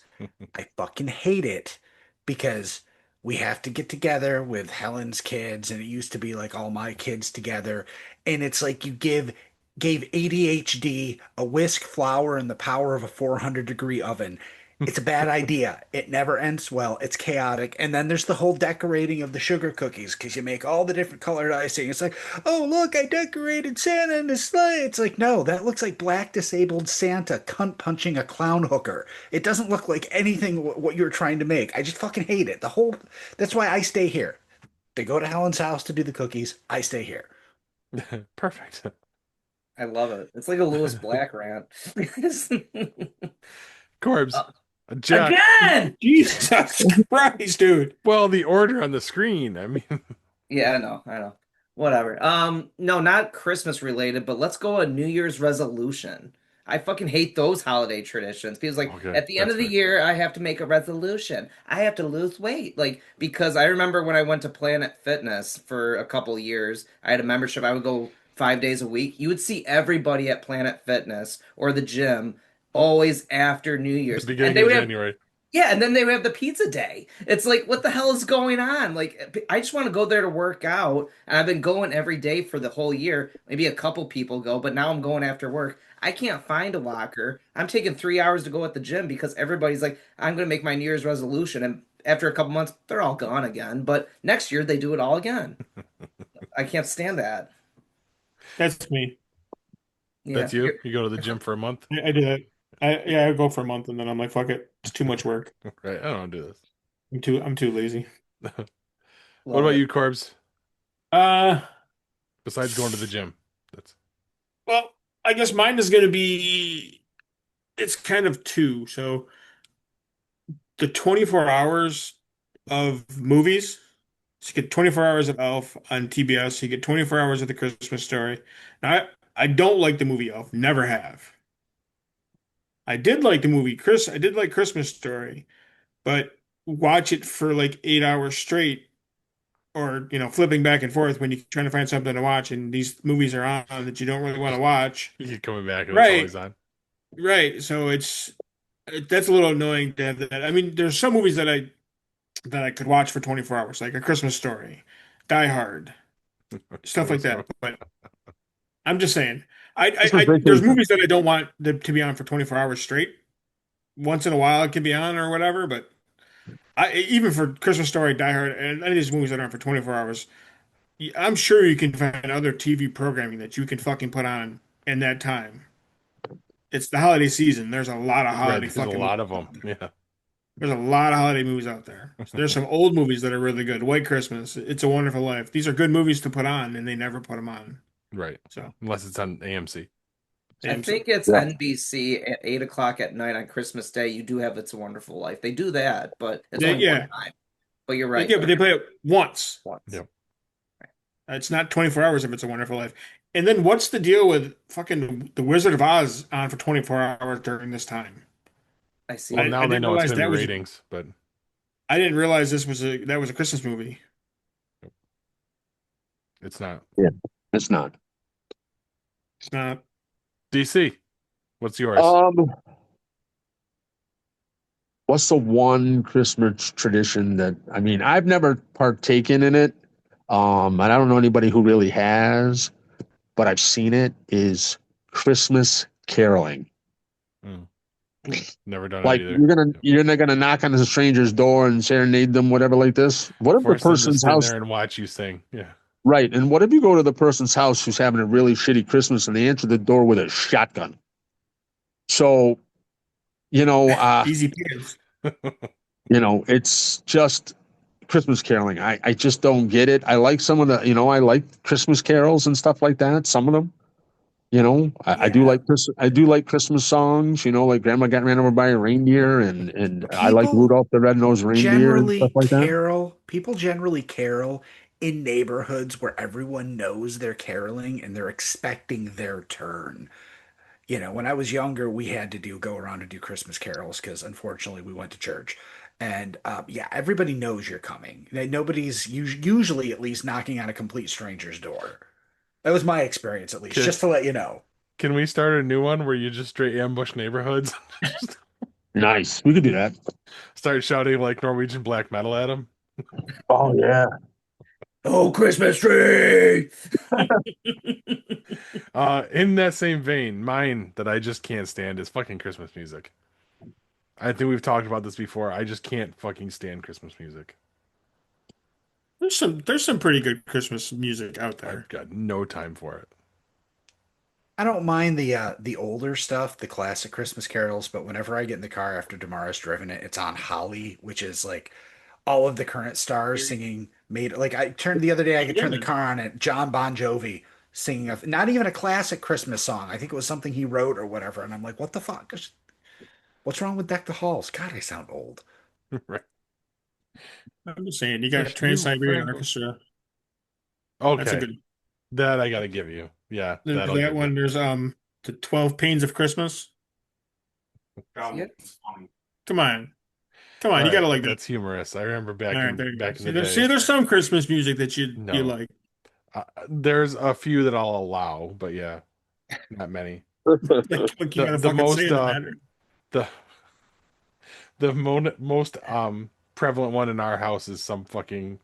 I fucking hate it because we have to get together with Helen's kids, and it used to be like all my kids together, and it's like you gave ADHD a whisk flour and the power of a 400-degree oven. It's a bad idea. It never ends well. It's chaotic. And then there's the whole decorating of the sugar cookies because you make all the different colored icing. It's like, oh, look, I decorated Santa in a sleigh. It's like, no, that looks like black disabled Santa cunt punching a clown hooker. It doesn't look like anything what you're trying to make. I just fucking hate it. That's why I stay here. They go to Helen's house to do the cookies. I stay here. Perfect. I love it. It's like a Lewis Black rant. Corbs, Uh, Jack. Again! Jesus Christ, dude! Well, the order on the screen. I mean, Yeah, I know. Whatever. No, not Christmas related, but let's go a New Year's resolution. I fucking hate those holiday traditions. Because like okay, at the end that's of the fair. year, I have to make a resolution. I have to lose weight. Like because I remember when I went to Planet Fitness for a couple years, I had a membership. I would go 5 days a week. You would see everybody at Planet Fitness or the gym always after New The Year's. And beginning they of would have January. Yeah, and then they have the pizza day. It's like, what the hell is going on? Like, I just want to go there to work out, and I've been going every day for the whole year. Maybe a couple people go, but now I'm going after work. I can't find a locker. I'm taking 3 hours to go at the gym because everybody's like, I'm going to make my New Year's resolution, and after a couple months, they're all gone again. But next year they do it all again. I can't stand that. That's me. Yeah, That's you? You go to the gym for a month? I do that. I go for a month and then I'm like, fuck it. It's too much work. Right. I don't do this. I'm too lazy. What love about it. you, Corbs? Uh, Besides going to the gym? That's well, I guess mine is gonna be it's kind of two. So the 24 hours of movies. So you get 24 hours of Elf on TBS. You get 24 hours of The Christmas Story. Now, I don't like the movie Elf. Never have. I did like the movie Chris. I did like Christmas Story, but watch it for like 8 hours straight, or flipping back and forth when you're trying to find something to watch, and these movies are on that you don't really want to watch. you keep coming back and it's Right, always on. right. So that's a little annoying to have that. I mean, there's some movies that I could watch for 24 hours, like A Christmas Story, Die Hard, stuff like that. But I'm just saying, Christmas there's vacation. movies that I don't want to be on for 24 hours straight. Once in a while, it can be on or whatever, but even for Christmas Story, Die Hard, and any of these movies that are on for 24 hours, I'm sure you can find other TV programming that you can fucking put on in that time. It's the holiday season. There's a lot of Right. holiday There's a fucking movies lot of out them. there. Yeah. There's a lot of holiday movies out there. There's some old movies that are really good. White Christmas, It's a Wonderful Life. These are good movies to put on, and they never put them on. Right. So, Unless it's on AMC. I AMC. think it's Yeah. NBC at 8 o'clock at night on Christmas Day. You do have It's a Wonderful Life. They do that, but it's only one Yeah, time. But you're right. yeah, but they play it once. Once. Yep. It's not 24 hours if It's a Wonderful Life. And then what's the deal with fucking The Wizard of Oz on for 24 hours during this time? I see Well, it. now I they didn't know it's realize going to be that was ratings, but I didn't realize that was a Christmas movie. it's not. Yeah, it's not. It's not. DC, what's yours? Um, what's the one Christmas tradition that I mean, I've never partaken in it. And I don't know anybody who really has, but I've seen it is Christmas caroling. Hmm. Never done it Like either. you're not gonna knock on a stranger's door and serenade them, whatever like this. What if the Force them to person's sit house there and watch you sing. Yeah. right? And what if you go to the person's house who's having a really shitty Christmas and they answer the door with a shotgun? So, you know, Easy pickings. it's just Christmas caroling. I just don't get it. I like some of the, I like Christmas carols and stuff like that. Some of them, I do Yeah. like I do like Christmas songs, like Grandma Got Ran Over by a Reindeer and I like People Rudolph the Red-Nosed Reindeer and stuff generally like that. carol, people generally carol in neighborhoods where everyone knows they're caroling and they're expecting their turn. When I was younger, we had to go around and do Christmas carols because unfortunately we went to church. And yeah, everybody knows you're coming. Nobody's usually at least knocking on a complete stranger's door. That was my experience, at least, Can, just to let you know. can we start a new one where you just straight ambush neighborhoods? Just Nice. We could do that. start shouting like Norwegian black metal at them? Oh yeah. Oh, Christmas tree! In that same vein, mine that I just can't stand is fucking Christmas music. I think we've talked about this before. I just can't fucking stand Christmas music. There's some pretty good Christmas music out there. I've got no time for it. I don't mind the older stuff, the classic Christmas carols, but whenever I get in the car after Damara's driven it, it's on Holly, which is like all of the current stars singing made like I turned the other day I could turn the car on and John Bon Jovi singing not even a classic Christmas song. I think it was something he wrote or whatever, and I'm like, what the fuck? What's wrong with Deck the Halls? God, I sound old. Right. I'm just saying, you got Wish you Trans-Siberian well. Orchestra. That's a Okay, good. that I gotta give you. Yeah, There's that'll that give you. one. There's the 12 Pains of Christmas. See it? Come on, come All on, you right, gotta like that. that's humorous. I remember All right, there you go. back in See, the see, day. there's some Christmas music that you No, like. there's a few that I'll allow, but yeah, not many. Like, you The gotta the fucking say most it, matter. the The most prevalent one in our house is some fucking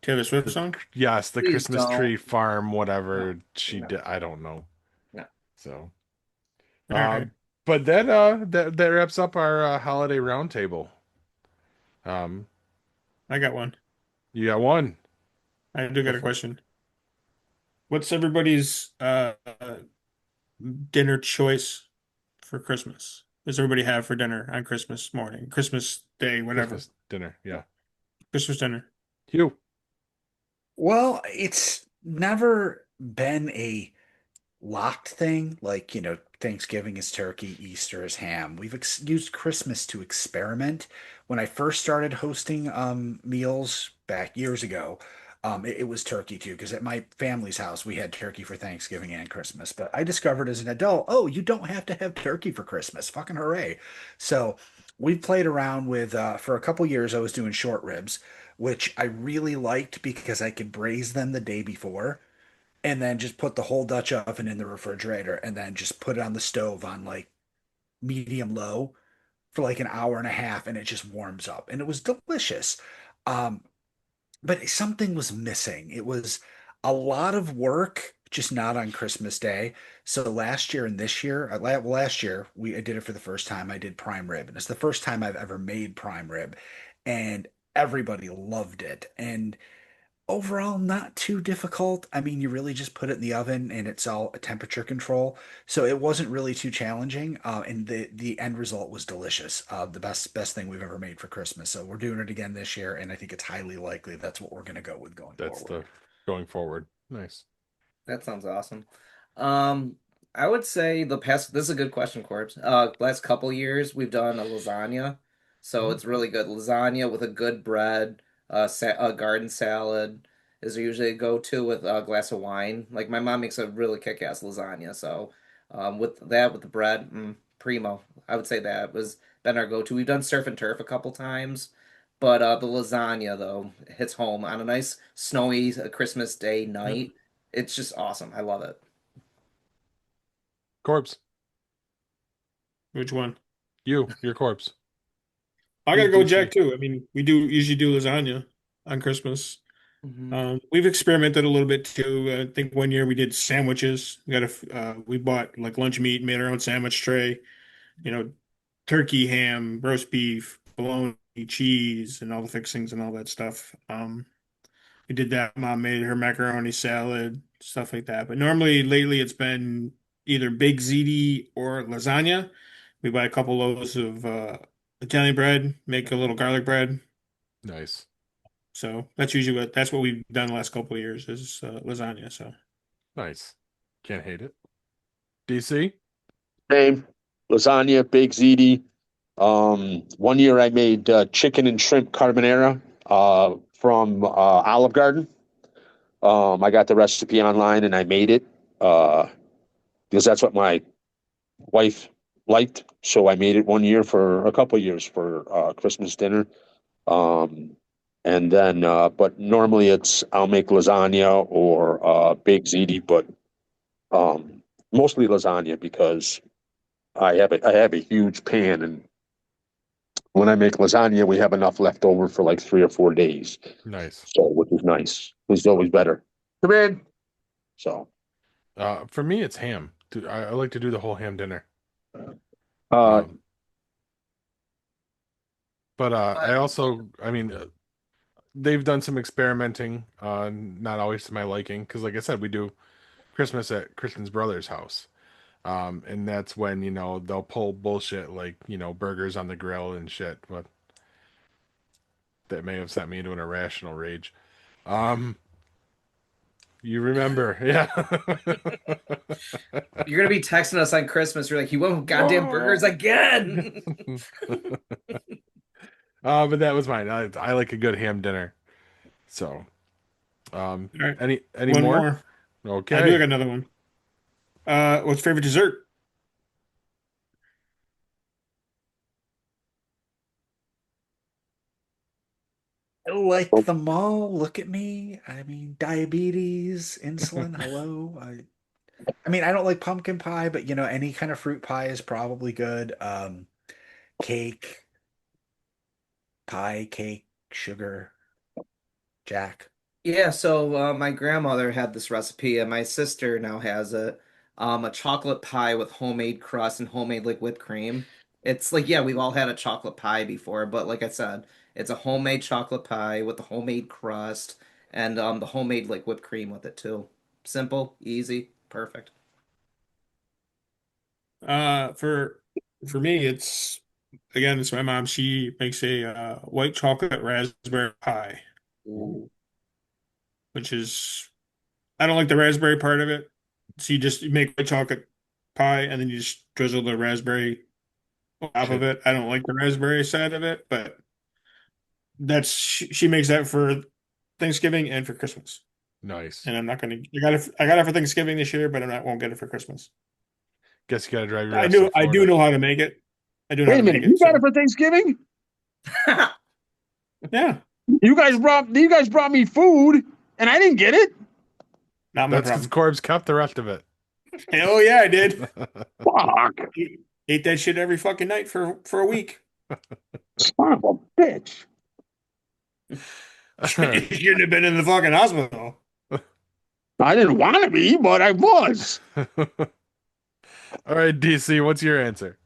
Taylor Swift the, song? yes, the Please Christmas don't. tree farm, No, whatever she no, did. I don't know. no. So, All uh, right, but that wraps up our holiday roundtable. Um, I got one. you got one. I do Go got a for question. What's everybody's dinner choice for Christmas? Does everybody have for dinner on Christmas morning, Christmas Day, whatever? Christmas dinner. Yeah. Christmas dinner. You. Well, it's never been a locked thing. Like, Thanksgiving is turkey, Easter is ham. We've used Christmas to experiment. When I first started hosting meals back years ago, it was turkey too, because at my family's house, we had turkey for Thanksgiving and Christmas. But I discovered as an adult, oh, you don't have to have turkey for Christmas. Fucking hooray. So we played around with, for a couple years, I was doing short ribs, which I really liked because I could braise them the day before and then just put the whole Dutch oven in the refrigerator and then just put it on the stove on like medium low for like an hour and a half and it just warms up and it was delicious. Um, but something was missing. It was a lot of work, just not on Christmas Day. So last year and this year, last year I did it for the first time. I did prime rib, and it's the first time I've ever made prime rib, and everybody loved it. And overall, not too difficult. I mean, you really just put it in the oven and it's all a temperature control. So it wasn't really too challenging. And the end result was delicious. The best thing we've ever made for Christmas. So we're doing it again this year, and I think it's highly likely that's what we're going to go with going That's forward. the going forward. Nice. That sounds awesome. Um, I would say the past, this is a good question, Corbs. Last couple years we've done a lasagna. So Mhm. it's really good. Lasagna with a good bread, a garden salad is usually a go-to with a glass of wine. Like my mom makes a really kick-ass lasagna. So with that, with the bread, primo. I would say that was been our go-to. We've done surf and turf a couple times, but the lasagna though hits home on a nice snowy Christmas day Yep. night. It's just awesome. I love it. Corpse. Which one? Your corpse. I Who's gotta go DC? Jack too. I mean, we do usually do lasagna on Christmas. Hmm. We've experimented a little bit too. I think one year we did sandwiches. We bought like lunch meat, made our own sandwich tray. You know, turkey, ham, roast beef, bologna, cheese, and all the fixings and all that stuff. We did that. Mom made her macaroni salad, stuff like that. But normally, lately, it's been either big ziti or lasagna. We buy a couple loaves of Italian bread, make a little garlic bread. Nice. So that's what we've done the last couple of years is lasagna. So Nice. Can't hate it. DC? Same. Lasagna, baked ziti. One year I made chicken and shrimp carbonara from Olive Garden. I got the recipe online and I made it because that's what my wife liked. So I made it one year for a couple of years for Christmas dinner. Um, and then, but normally I'll make lasagna or baked ziti, but um, mostly lasagna because I have a huge pan, and when I make lasagna, we have enough left over for like 3 or 4 days. Nice. So, which is nice. It's always better. Come in. So, For me, it's ham. I like to do the whole ham dinner. uh, Um, but I also, I mean, they've done some experimenting, not always to my liking, because like I said, we do Christmas at Kristen's brother's house. And that's when, they'll pull bullshit like, burgers on the grill and shit, but that may have sent me into an irrational rage. Um, you remember, yeah. You're gonna be texting us on Christmas. You're like, you want goddamn burgers Oh. again? But that was mine. I like a good ham dinner. So, all right, any one more? more. I do Okay. like another one. What's your favorite dessert? I like them all. Look at me. I mean, diabetes, insulin, hello. I mean, I don't like pumpkin pie, but any kind of fruit pie is probably good. Cake. pie, cake, sugar, Jack. Yeah, so my grandmother had this recipe, and my sister now has it. A chocolate pie with homemade crust and homemade like whipped cream. It's like, yeah, we've all had a chocolate pie before, but like I said, it's a homemade chocolate pie with the homemade crust and the homemade like whipped cream with it too. Simple, easy, perfect. For me, it's my mom. She makes a white chocolate raspberry pie, Ooh. which is I don't like the raspberry part of it. So you make white chocolate pie and then you just drizzle the raspberry on top of Shit. it. I don't like the raspberry side of it, but she makes that for Thanksgiving and for Christmas. Nice. And I'm not gonna. I got it for Thanksgiving this year, but won't get it for Christmas. Guess you got to drive your ass to I do Florida. know how to make it. I do know how Wait to a minute, make you it. got So it for Thanksgiving? yeah, You guys brought me food, and I didn't get it. not my That's because problem. Corbs kept the rest of it. Hell yeah, I did. Fuck, Ate that shit every fucking night for a week. son of a bitch. All You right. shouldn't have been in the fucking hospital. I didn't want to be, but I was. All right, DC, what's your answer?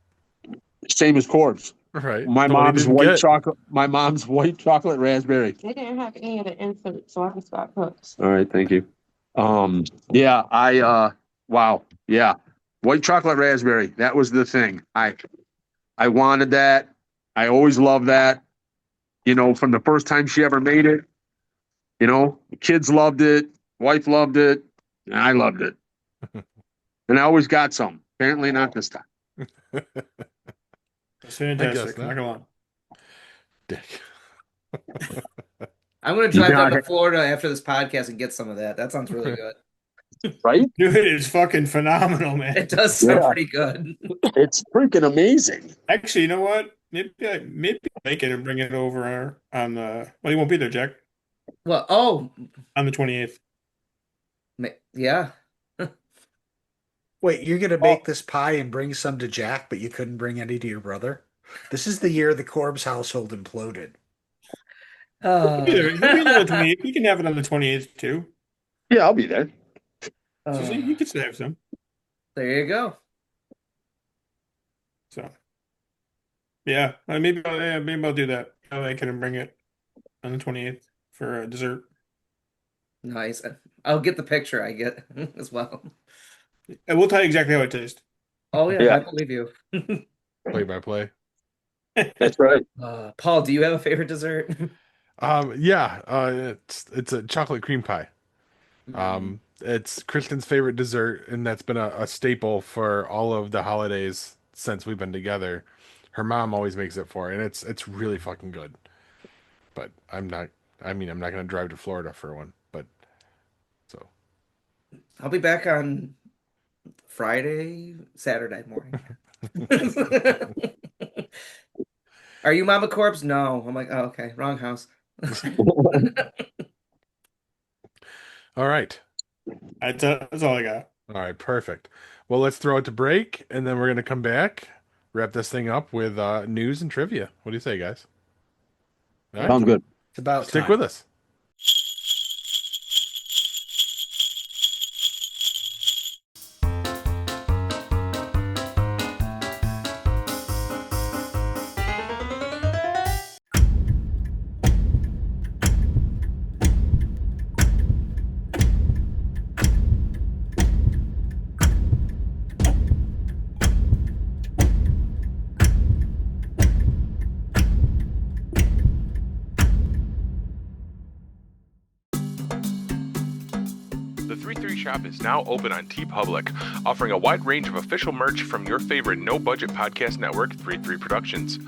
Same as Corbs. Right. My The one he mom's didn't white get. chocolate. My mom's white chocolate raspberry. They didn't have any of the inserts, so I just got hooks. All right, thank you. Yeah, wow, yeah, white chocolate raspberry. That was the thing. I wanted that. I always loved that. You know, from the first time she ever made it. You know, the kids loved it. Wife loved it. And I loved it. And I always got some. Apparently not this time. That's fantastic. not. Not gonna lie. Dick. I'm gonna drive down Yeah. to Florida after this podcast and get some of that. That sounds really good. Right? Dude, it's fucking phenomenal, man. It does sound Yeah. pretty good. It's freaking amazing. Actually, you know what? Maybe I'll make it and bring it over on the. Well, you won't be there, Jack. Well, oh, On the 28th. yeah. Wait, you're gonna make this pie and bring some to Jack, but you couldn't bring any to your brother? This is the year the Corbs household imploded. He'll be there on the 28th. You can have it on the 28th too. Yeah, I'll be there. So you can still have some. There you go. So yeah, maybe I'll do that. I'll make it and bring it on the 28th for dessert. Nice. I'll get the picture I get as well. And we'll tell you exactly how it tastes. Oh yeah, Yeah. I believe you. Play by play. That's right. Paul, do you have a favorite dessert? Yeah, it's a chocolate cream pie. It's Kristen's favorite dessert, and that's been a staple for all of the holidays since we've been together. Her mom always makes it for her, and it's really fucking good. But I'm not gonna drive to Florida for one, but so I'll be back on Saturday morning. Are you Mama Corpse? No. I'm like, oh, okay, wrong house. all right. That's all I got. All right, perfect. Well, let's throw it to break, and then we're gonna come back, wrap this thing up with news and trivia. What do you say, guys? All right, Sounds good. It's about stick time. with us. The 33 Shop is now open on TeePublic, offering a wide range of official merch from your favorite no-budget podcast network, 33 Productions.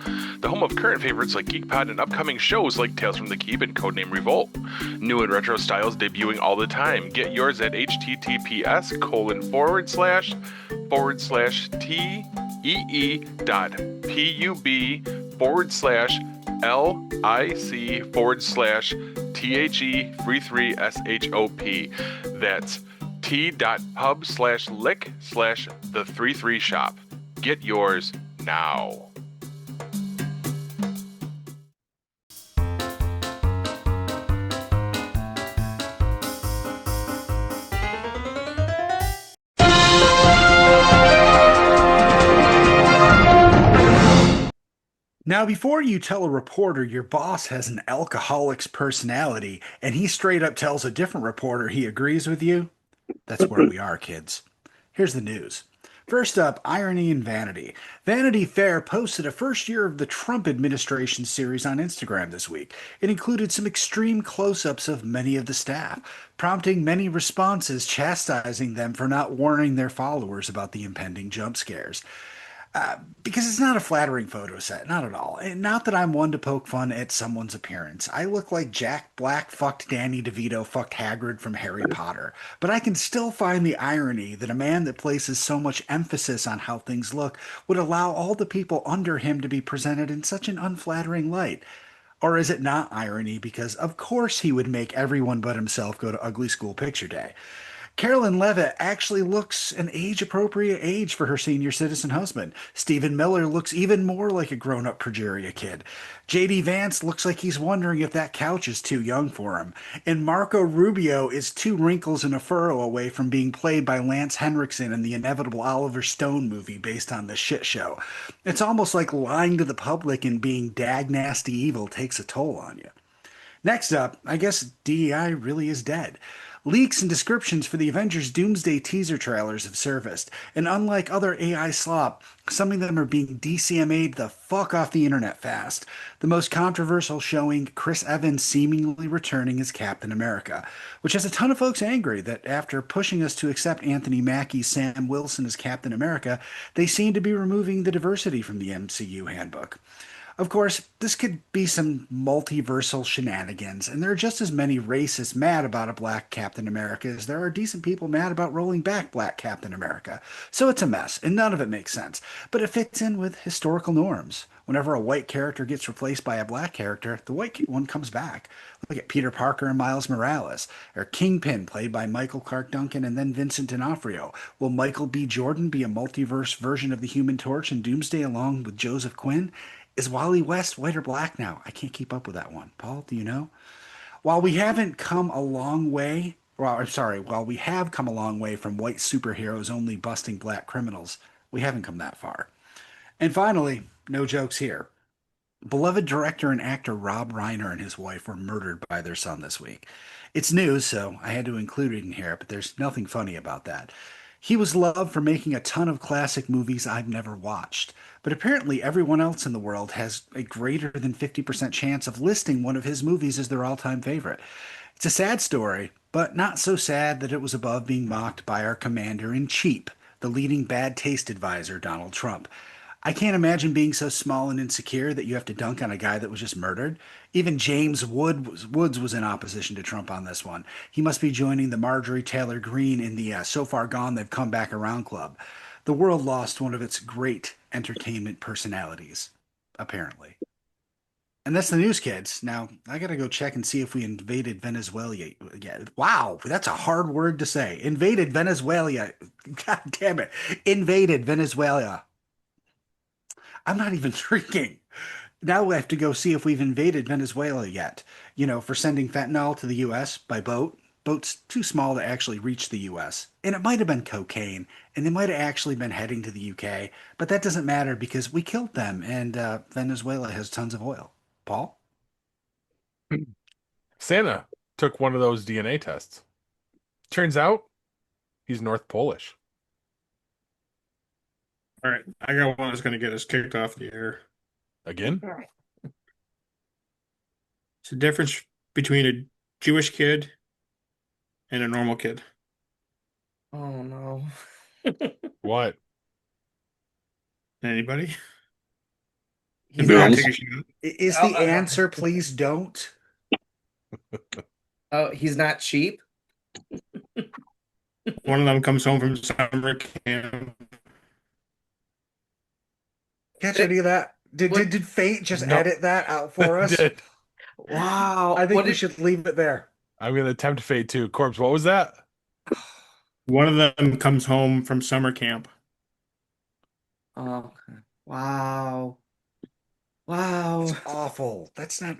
The home of current favorites like GeekPod and upcoming shows like Tales from the Keep and Codename Revolt. New and retro styles debuting all the time. Get yours at https://tee.pub/lic/the3shop. That's t.pub/lick/the33shop. Get yours now. Now, before you tell a reporter your boss has an alcoholic's personality and he straight up tells a different reporter he agrees with you, that's where we are, kids. Here's the news. First up, irony and vanity. Vanity Fair posted a first year of the Trump administration series on Instagram this week. It included some extreme close ups of many of the staff, prompting many responses chastising them for not warning their followers about the impending jump scares. Because it's not a flattering photo set, not at all. And not that I'm one to poke fun at someone's appearance. I look like Jack Black fucked Danny DeVito fucked Hagrid from Harry Potter. But I can still find the irony that a man that places so much emphasis on how things look would allow all the people under him to be presented in such an unflattering light. Or is it not irony because, of course, he would make everyone but himself go to Ugly School Picture Day? Carolyn Levitt actually looks an age appropriate age for her senior citizen husband. Stephen Miller looks even more like a grown up progeria kid. JD Vance looks like he's wondering if that couch is too young for him. And Marco Rubio is two wrinkles and a furrow away from being played by Lance Henriksen in the inevitable Oliver Stone movie based on the shit show. It's almost like lying to the public and being dag nasty evil takes a toll on you. Next up, I guess DEI really is dead. Leaks and descriptions for the Avengers Doomsday teaser trailers have surfaced, and unlike other AI slop, some of them are being DCMA'd the fuck off the internet fast. The most controversial showing Chris Evans seemingly returning as Captain America, which has a ton of folks angry that after pushing us to accept Anthony Mackie's Sam Wilson as Captain America, they seem to be removing the diversity from the MCU handbook. Of course, this could be some multiversal shenanigans, and there are just as many racists mad about a black Captain America as there are decent people mad about rolling back black Captain America. So it's a mess, and none of it makes sense, but it fits in with historical norms. Whenever a white character gets replaced by a black character, the white one comes back. Look at Peter Parker and Miles Morales, or Kingpin, played by Michael Clark Duncan and then Vincent D'Onofrio. Will Michael B. Jordan be a multiverse version of the Human Torch in Doomsday along with Joseph Quinn? Is Wally West white or black now? I can't keep up with that one. Paul, do you know? While we haven't come a long way, well, I'm sorry, while we have come a long way from white superheroes only busting black criminals, we haven't come that far. And finally, no jokes here. Beloved director and actor Rob Reiner and his wife were murdered by their son this week. It's news, so I had to include it in here, but there's nothing funny about that. He was loved for making a ton of classic movies I've never watched, but apparently everyone else in the world has a greater than 50% chance of listing one of his movies as their all-time favorite. It's a sad story, but not so sad that it was above being mocked by our commander-in-chief, the leading bad taste advisor, Donald Trump. I can't imagine being so small and insecure that you have to dunk on a guy that was just murdered. Even Woods was in opposition to Trump on this one. He must be joining the Marjorie Taylor Greene in the So Far Gone They've Come Back Around club. The world lost one of its great entertainment personalities, apparently. And that's the news, kids. Now, I gotta go check and see if we invaded Venezuela yet. Yeah. Wow, that's a hard word to say. Invaded Venezuela. God damn it. Invaded Venezuela. I'm not even drinking. Now we have to go see if we've invaded Venezuela yet. You know, for sending fentanyl to the US by boat. Boat's too small to actually reach the US. And it might have been cocaine, and they might have actually been heading to the UK, but that doesn't matter because we killed them, and Venezuela has tons of oil. Paul? Santa took one of those DNA tests. Turns out he's North Polish. All right, I got one that's going to get us kicked off the air. Again? It's the difference between a Jewish kid and a normal kid. Oh no. What? Anybody? He's Maybe I'll not- take a shot. Is the answer please don't? Oh, he's not cheap? One of them comes home from summer camp. Catch any of that? Did Fate just No. edit that out for us? Did. Wow. I think What we did- should leave it there. I'm going to attempt Fate 2. Corpse, what was that? One of them comes home from summer camp. Oh, okay. Wow. Wow. It's awful. That's not.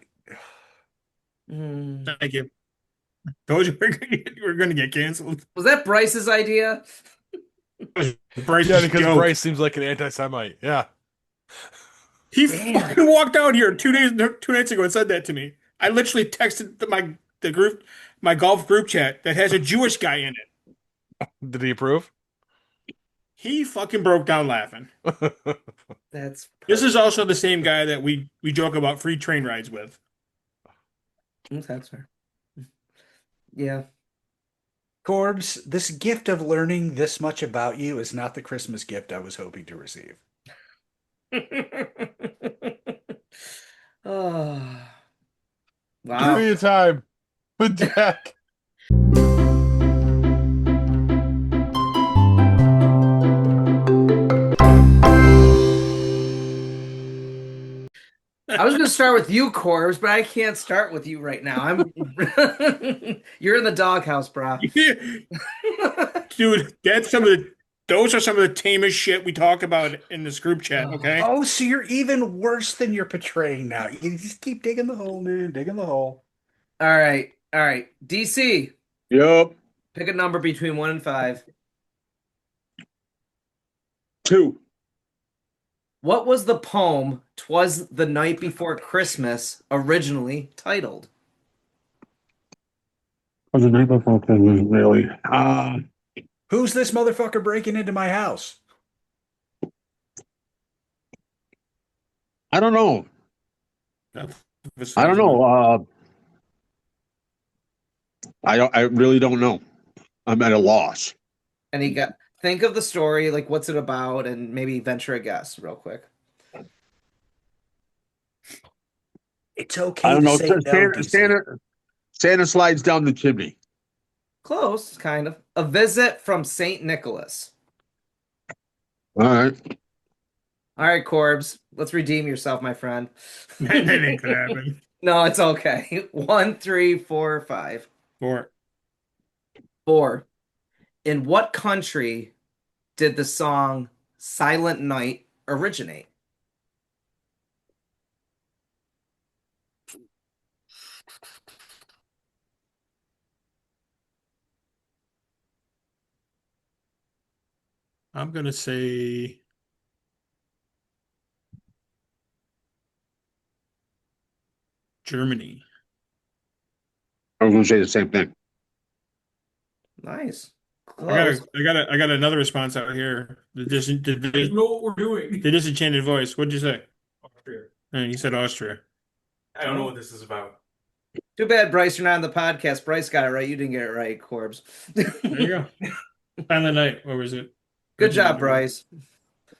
Hmm. Thank you. Told you we're going to get canceled. Was that Bryce's idea? Bryce Yeah, because joke. Bryce seems like an anti-Semite. Yeah. He Damn. fucking walked out here 2 nights ago and said that to me. I literally texted the group, my golf group chat that has a Jewish guy in it. Did he approve? He fucking broke down laughing. That's This is perfect. also the same guy that we joke about free train rides with. That's fair. Yeah. Corbs, this gift of learning this much about you is not the Christmas gift I was hoping to receive. Oh, wow. Trivia time with Jack. I was going to start with you, Corbs, but I can't start with you right now. I'm you're in the doghouse, brah. Dude, those are some of the tamest shit we talk about in this group chat, okay? Oh, so you're even worse than you're portraying now. You just keep digging the hole, man. Digging the hole. All right. All right. DC, Yep. pick a number between 1 and 5. 2. What was the poem "'Twas the Night Before Christmas" originally titled? Was the night before Christmas really? Who's this motherfucker breaking into my house? I don't know. I don't I know. I really don't know. I'm at a loss. And he got think of the story, like what's it about, and maybe venture a guess real quick. It's I okay don't to know. say no, DC. Santa slides down the chimney. Close, kind of. A visit from Saint Nicholas. All right. All right, Corbs, let's redeem yourself, my friend. That ain't gonna happen. No, it's okay. 1, 3, 4, 5. 4. 4. In what country did the song Silent Night originate? I'm gonna say Germany. I was going to say the same thing. Nice. I got Close. I got another response out here. You know what we're doing. The disenchanted voice. What'd you say? Austria. You said Austria. I don't know what this is about. Too bad, Bryce, you're not on the podcast. Bryce got it right. You didn't get it right, Corbs. There you go. Silent Night. What was it? Good job, Bryce.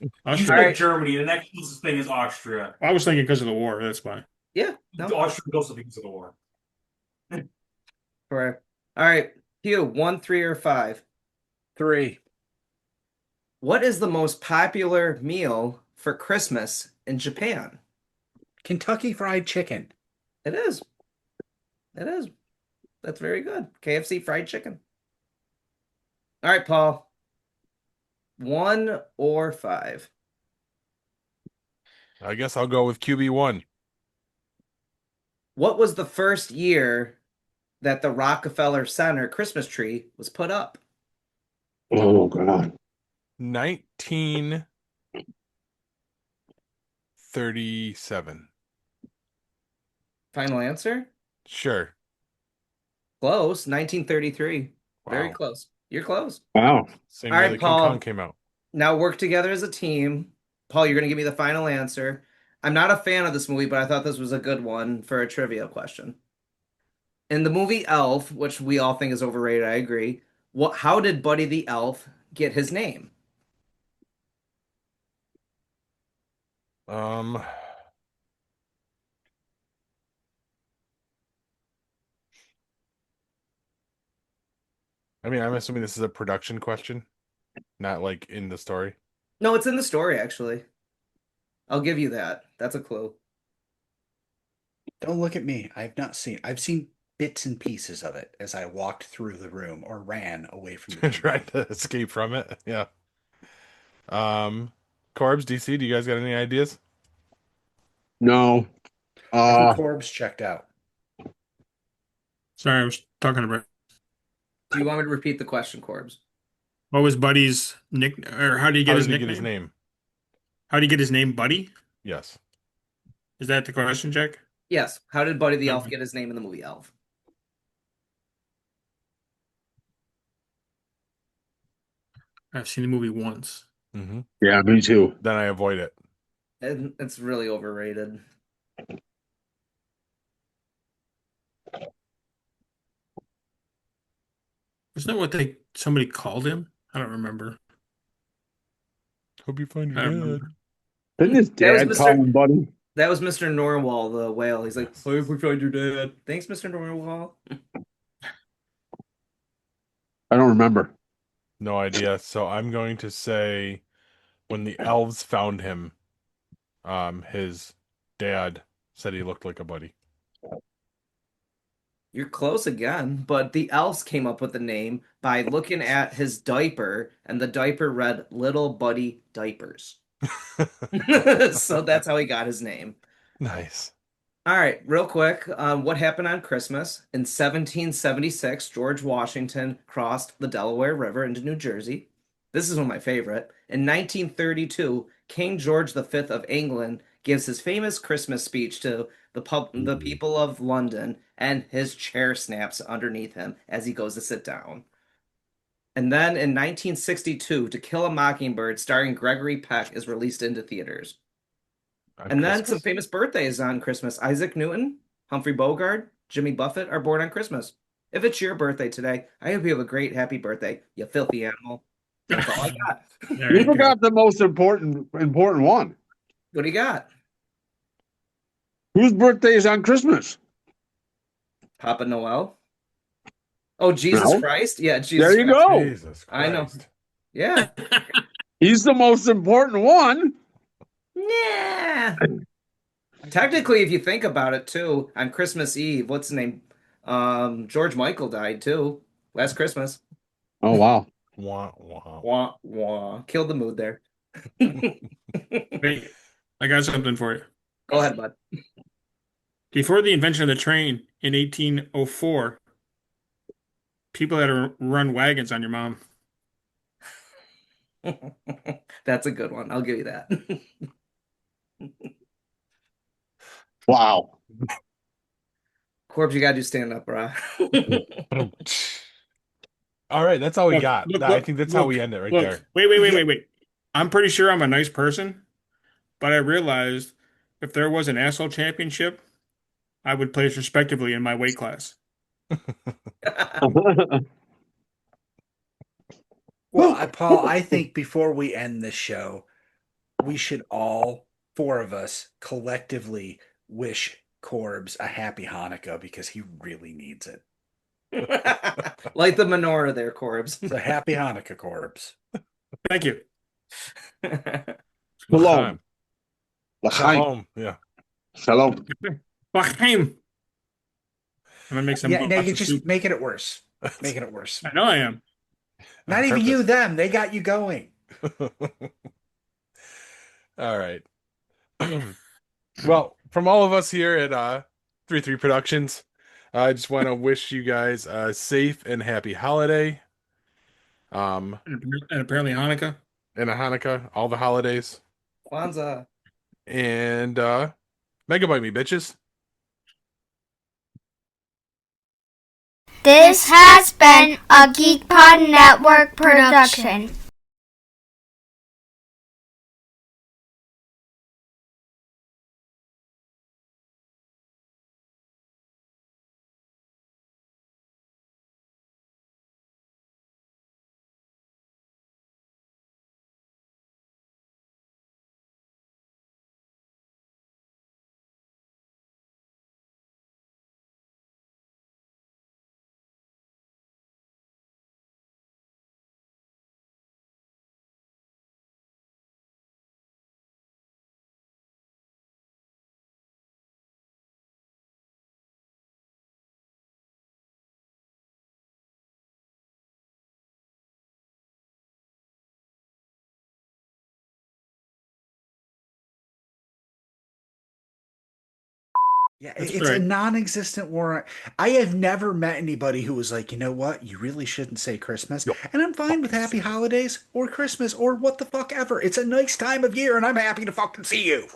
You Austria. said Alright. Germany. The next closest thing is Austria. I was thinking because of the war. That's why. Yeah, no, Austria also because of the war. correct. All right, Hugh, 1, 3, or 5. 3. What is the most popular meal for Christmas in Japan? Kentucky Fried Chicken. It is. It is. That's very good. KFC fried chicken. All right, Paul. 1 or 5. I guess I'll go with QB1. What was the first year that the Rockefeller Center Christmas tree was put up? Oh, God. 1937. Final answer? Sure. Close. 1933. Very Wow. close. You're close. Wow. Same All year right, that King Paul. Kong came out. Now work together as a team. Paul, you're going to give me the final answer. I'm not a fan of this movie, but I thought this was a good one for a trivia question. In the movie Elf, which we all think is overrated, I agree. How did Buddy the Elf get his name? Um, I'm assuming this is a production question, not like in the story. No, it's in the story, actually. I'll give you that. That's a clue. Don't look at me. I've seen bits and pieces of it as I walked through the room or ran away from the Trying to escape from it. Yeah. Corbs, DC, do you guys got any ideas? No. I think Corb's checked out. Sorry, I was talking about. Do you want me to repeat the question, Corbs? What was Buddy's nick? Or how did he get How his did he nickname? get his name? How did he get his name, Buddy? Yes. Is that the question, Jack? Yes. How did Buddy the Elf Okay. get his name in the movie Elf? I've seen the movie once. Hmm. Yeah, me too. Then I avoid it. And it's really overrated. Isn't that what somebody called him? I don't remember. Hope you find I your don't dad. remember. Didn't his That was dad call him buddy? That was Mr. Norwal, the whale. He's like, Yes. "Oh, if we find your dad." Thanks, Mr. Norwal. I don't remember. No idea. So I'm going to say when the elves found him, his dad said he looked like a buddy. You're close again, but the elves came up with the name by looking at his diaper, and the diaper read Little Buddy Diapers. So that's how he got his name. Nice. All right, real quick, what happened on Christmas? In 1776, George Washington crossed the Delaware River into New Jersey. This is one of my favorite. In 1932, King George V of England gives his famous Christmas speech to the people of London, and his chair snaps underneath him as he goes to sit down. And then in 1962, To Kill a Mockingbird, starring Gregory Peck, is released into theaters. On And then some Christmas? famous birthdays on Christmas. Isaac Newton, Humphrey Bogart, Jimmy Buffett are born on Christmas. If it's your birthday today, I hope you have a great, happy birthday, you filthy animal. That's all I got. There You you go. forgot the most important one. What do you got? Whose birthday is on Christmas? Papa Noel? Oh, Jesus No. Christ? Yeah, Jesus There you Christ. go. Jesus I know. Christ. Yeah. He's the most important one. Yeah. Technically, if you think about it too, on Christmas Eve, what's his name? George Michael died too. Last Christmas. Oh wow. Wah, wah. Wah, wah. Killed the mood there. Wait, I got something for you. Go ahead, bud. Before the invention of the train in 1804, people had to run wagons on your mom. That's a good one. I'll give you that. Wow. Corbs, you gotta do stand up, bro. All right, that's all we Look, got. look, I look, think that's how we look, end it right look. there. Wait. I'm pretty sure I'm a nice person, but I realized if there was an asshole championship, I would place respectively in my weight class. Well, Paul, I think before we end this show, we should all, four of us, collectively wish Corbs a happy Hanukkah because he really needs it. Like the menorah there, Corbs. So happy Hanukkah, Corbs. Thank you. Shalom. L'chaim. Shalom. Yeah. Shalom. L'chaim. I'm gonna make some Yeah, now you're pasta just soup. making it worse. Making it worse. I know I am. Not even you, them. They got you going. All right. Well, from all of us here at 33 Productions, I just want to wish you guys a safe and happy holiday. And apparently Hanukkah. And a Hanukkah, all the holidays. Kwanzaa. And megabyte me, bitches. This has been a GeekPod Network production. Yeah, That's it's a right. non-existent war. I have never met anybody who was like, you know what? You really shouldn't say Christmas. Yo, And I'm fine with fucking happy say it. holidays or Christmas or what the fuck ever. It's a nice time of year and I'm happy to fucking see you.